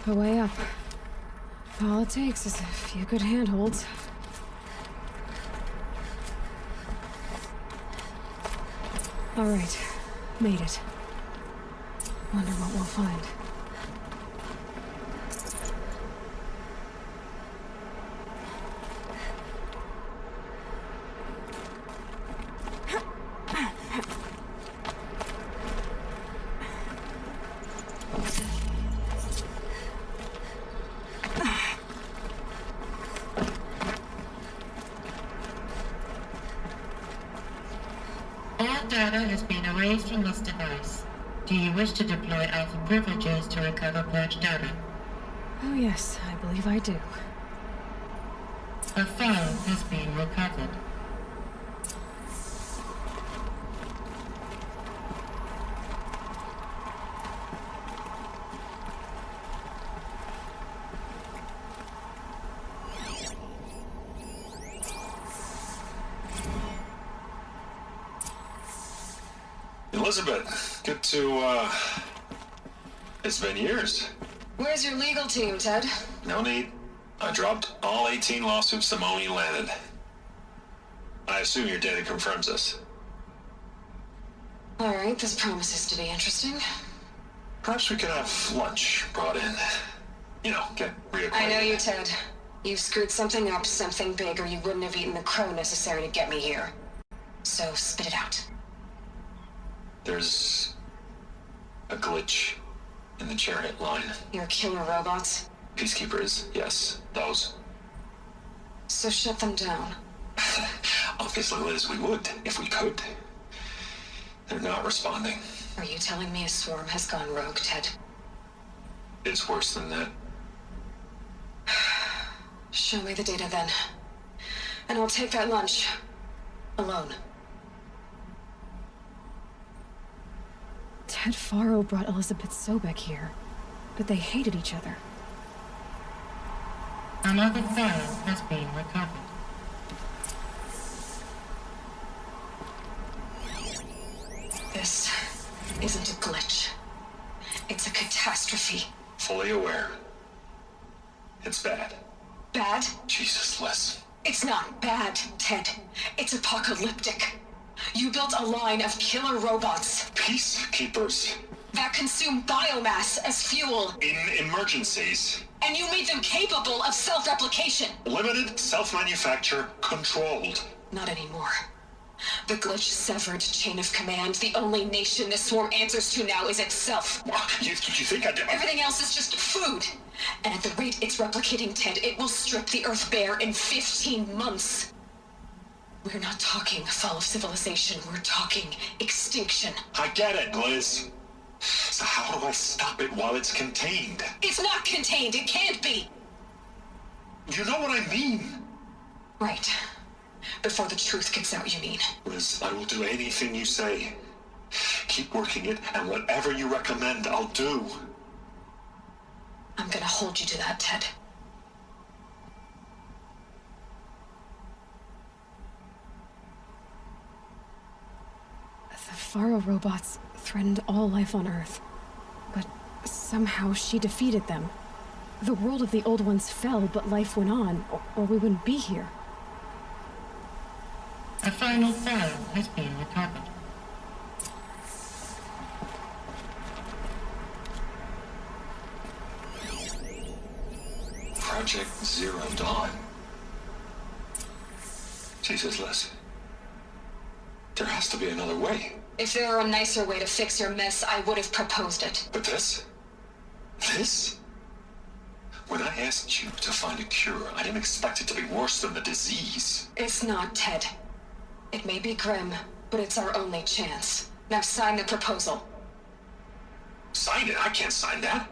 A way up. All it takes is a few good handholds. All right, made it. Wonder what we'll find. All data has been erased from this device. Do you wish to deploy alpha privileges to recover purged data? Oh yes, I believe I do. A file has been recovered. Elizabeth, good to, it's been years. Where's your legal team, Ted? No need. I dropped all 18 lawsuits the moment you landed. I assume your data confirms this. All right, this promises to be interesting. Perhaps we could have lunch brought in. You know, get reacquainted. I know you, Ted. You've screwed something up, something big, or you wouldn't have eaten the crow necessary to get me here. So spit it out. There's a glitch in the chariot line. Your killer robots? Peacekeepers, yes, those. So shut them down. Obviously, Liz, we would, if we could. They're not responding. Are you telling me a swarm has gone rogue, Ted? It's worse than that. Show me the data then. And I'll take that lunch. Alone. Ted Faro brought Elizabeth Sobek here, but they hated each other. Another file has been recovered. This isn't a glitch. It's a catastrophe. Fully aware. It's bad. Bad? Jesus, Les. It's not bad, Ted. It's apocalyptic. You built a line of killer robots. Peacekeepers. That consume biomass as fuel. In emergencies. And you made them capable of self-replication. Limited, self-manufacture, controlled. Not anymore. The glitch severed chain of command. The only nation this swarm answers to now is itself. You think I did? Everything else is just food. And at the rate it's replicating, Ted, it will strip the Earth bare in 15 months. We're not talking fall of civilization. We're talking extinction. I get it, Liz. So how do I stop it while it's contained? It's not contained. It can't be. You know what I mean? Right. Before the truth gets out, you mean? Liz, I will do anything you say. Keep working it, and whatever you recommend, I'll do. I'm gonna hold you to that, Ted. The Faro robots threatened all life on Earth. But somehow she defeated them. The world of the old ones fell, but life went on, or we wouldn't be here. A final file has been recovered. Project Zero Dawn. Jesus, Les. There has to be another way. If there were a nicer way to fix your mess, I would have proposed it. But this? This? When I asked you to find a cure, I didn't expect it to be worse than the disease. It's not, Ted. It may be grim, but it's our only chance. Now sign the proposal. Sign it? I can't sign that.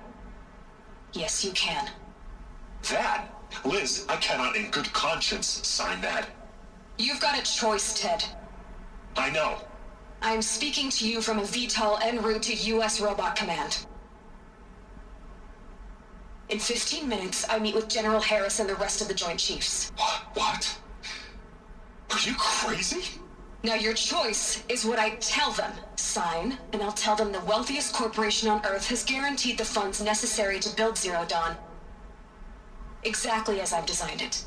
Yes, you can. That? Liz, I cannot in good conscience sign that. You've got a choice, Ted. I know. I'm speaking to you from a VTOL en route to U.S. Robot Command. In 15 minutes, I meet with General Harris and the rest of the Joint Chiefs. What? Are you crazy? Now your choice is what I tell them. sign, and I'll tell them the wealthiest corporation on Earth has guaranteed the funds necessary to build Zero Dawn. Exactly as I've designed it.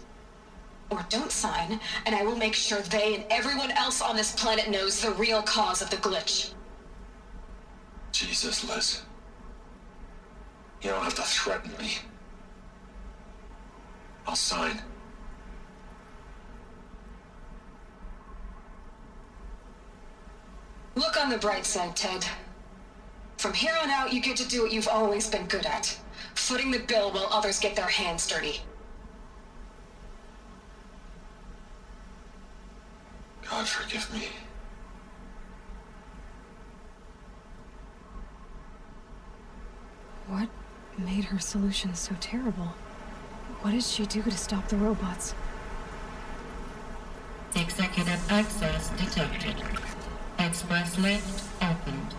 Or don't sign, and I will make sure they and everyone else on this planet knows the real cause of the glitch. Jesus, Liz. You don't have to threaten me. I'll sign. Look on the bright side, Ted. From here on out, you get to do what you've always been good at. Footing the bill while others get their hands dirty. God forgive me. What made her solution so terrible? What did she do to stop the robots? Executive access detected. Express lift opened.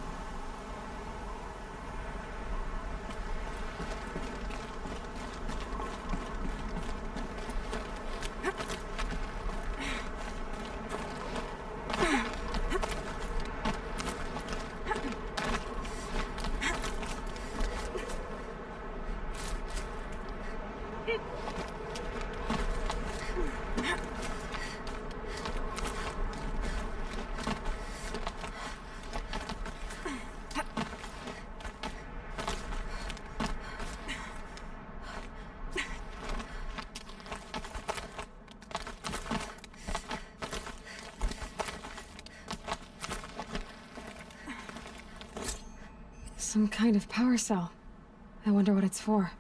Some kind of power cell. I wonder what it's for.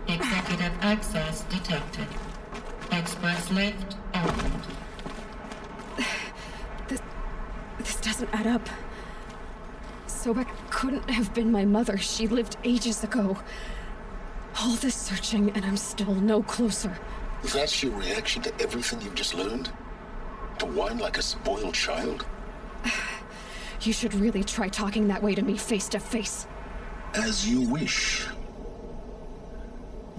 Executive access detected. Express lift opened. This doesn't add up. Sobek couldn't have been my mother. She lived ages ago. All this searching, and I'm still no closer. That's your reaction to everything you've just learned? To whine like a spoiled child? You should really try talking that way to me face to face. As you wish.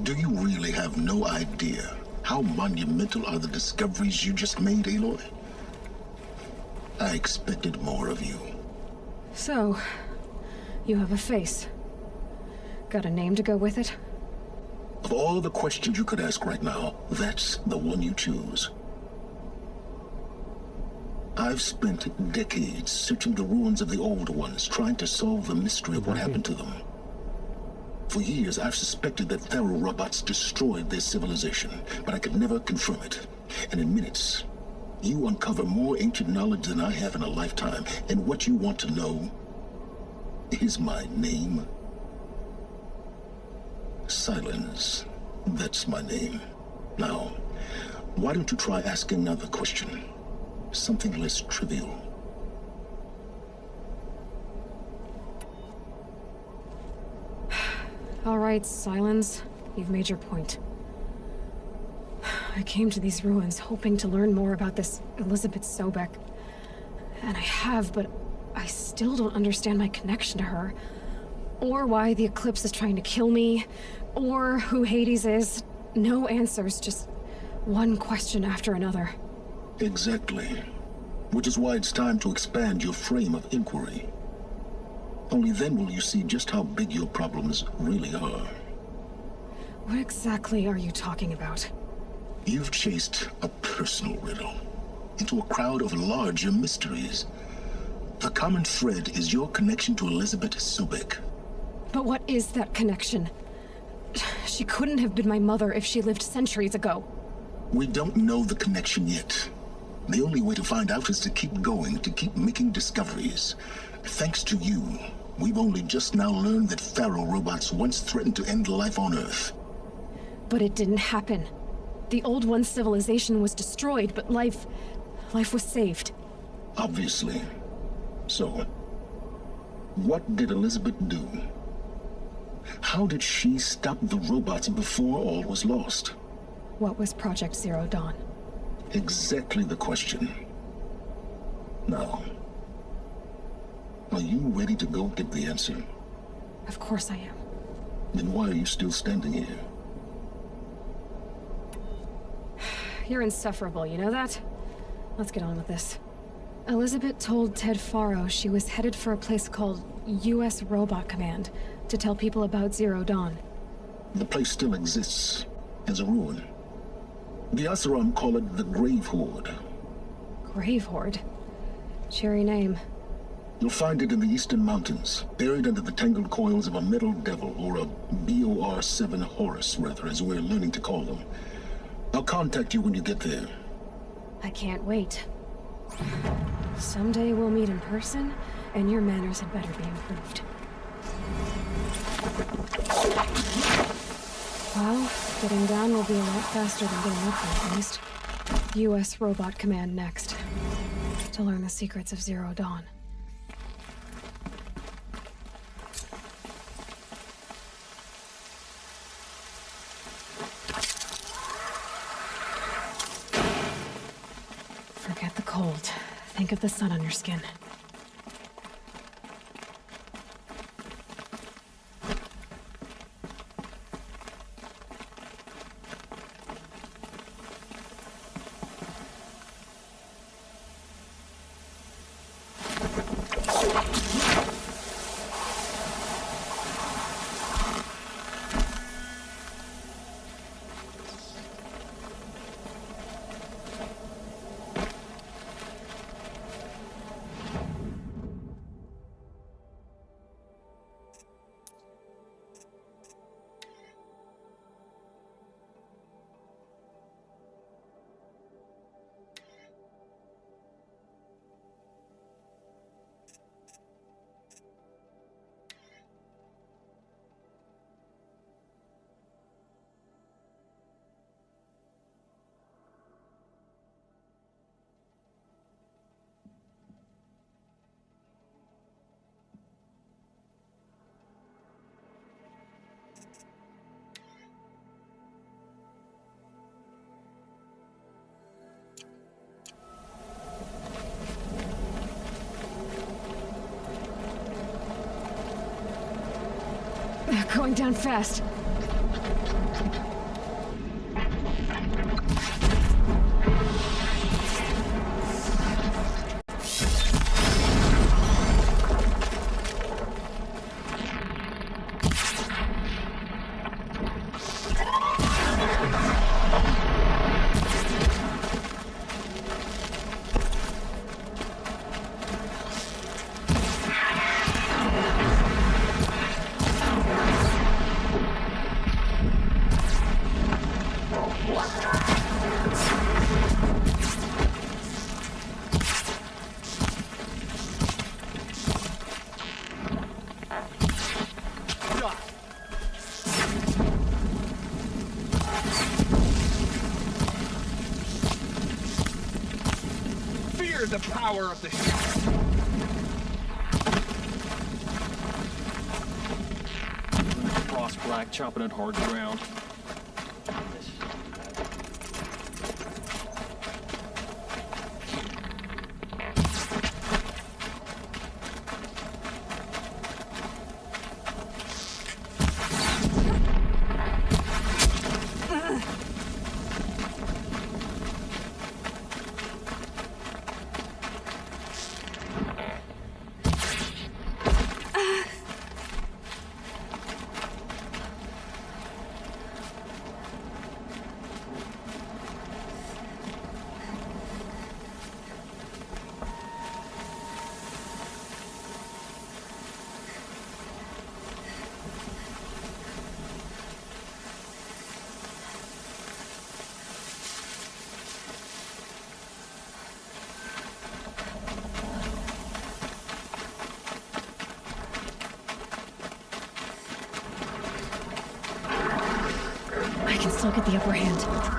Do you really have no idea how monumental are the discoveries you just made, Aloy? I expected more of you. So, you have a face. Got a name to go with it? Of all the questions you could ask right now, that's the one you choose. I've spent decades searching the ruins of the old ones, trying to solve the mystery of what happened to them. For years, I've suspected that Thero robots destroyed their civilization, but I could never confirm it. And in minutes, you uncover more ancient knowledge than I have in a lifetime. And what you want to know is my name. Silence. That's my name. Now, why don't you try asking another question? Something less trivial. All right, Silence. You've made your point. I came to these ruins hoping to learn more about this Elizabeth Sobek. And I have, but I still don't understand my connection to her. Or why the Eclipse is trying to kill me. Or who Hades is. No answers, just one question after another. Exactly. Which is why it's time to expand your frame of inquiry. Only then will you see just how big your problems really are. What exactly are you talking about? You've chased a personal riddle into a crowd of larger mysteries. The common thread is your connection to Elizabeth Sobek. But what is that connection? She couldn't have been my mother if she lived centuries ago. We don't know the connection yet. The only way to find out is to keep going, to keep making discoveries. Thanks to you, we've only just now learned that Pharaoh robots once threatened to end life on Earth. But it didn't happen. The Old One's civilization was destroyed, but life was saved. Obviously. So, what did Elizabeth do? How did she stop the robots before all was lost? What was Project Zero Dawn? Exactly the question. Now, are you ready to go get the answer? Of course I am. Then why are you still standing here? You're insufferable, you know that? Let's get on with this. Elizabeth told Ted Faro she was headed for a place called U.S. Robot Command to tell people about Zero Dawn. The place still exists, as a ruin. The Asaram call it the Grave Horde. Grave Horde? Cheery name. You'll find it in the Eastern Mountains, buried under the tangled coils of a metal devil, or a BOR-7 Horus, rather, as we're learning to call them. I'll contact you when you get there. I can't wait. Someday we'll meet in person, and your manners had better be improved. Well, getting down will be a lot faster than getting up there, at least. U.S. Robot Command next. To learn the secrets of Zero Dawn. Forget the cold. Think of the sun on your skin. Going down fast. The power of the ship. Frost black chopping at hard ground. guess I'll get the upper hand.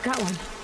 Got one.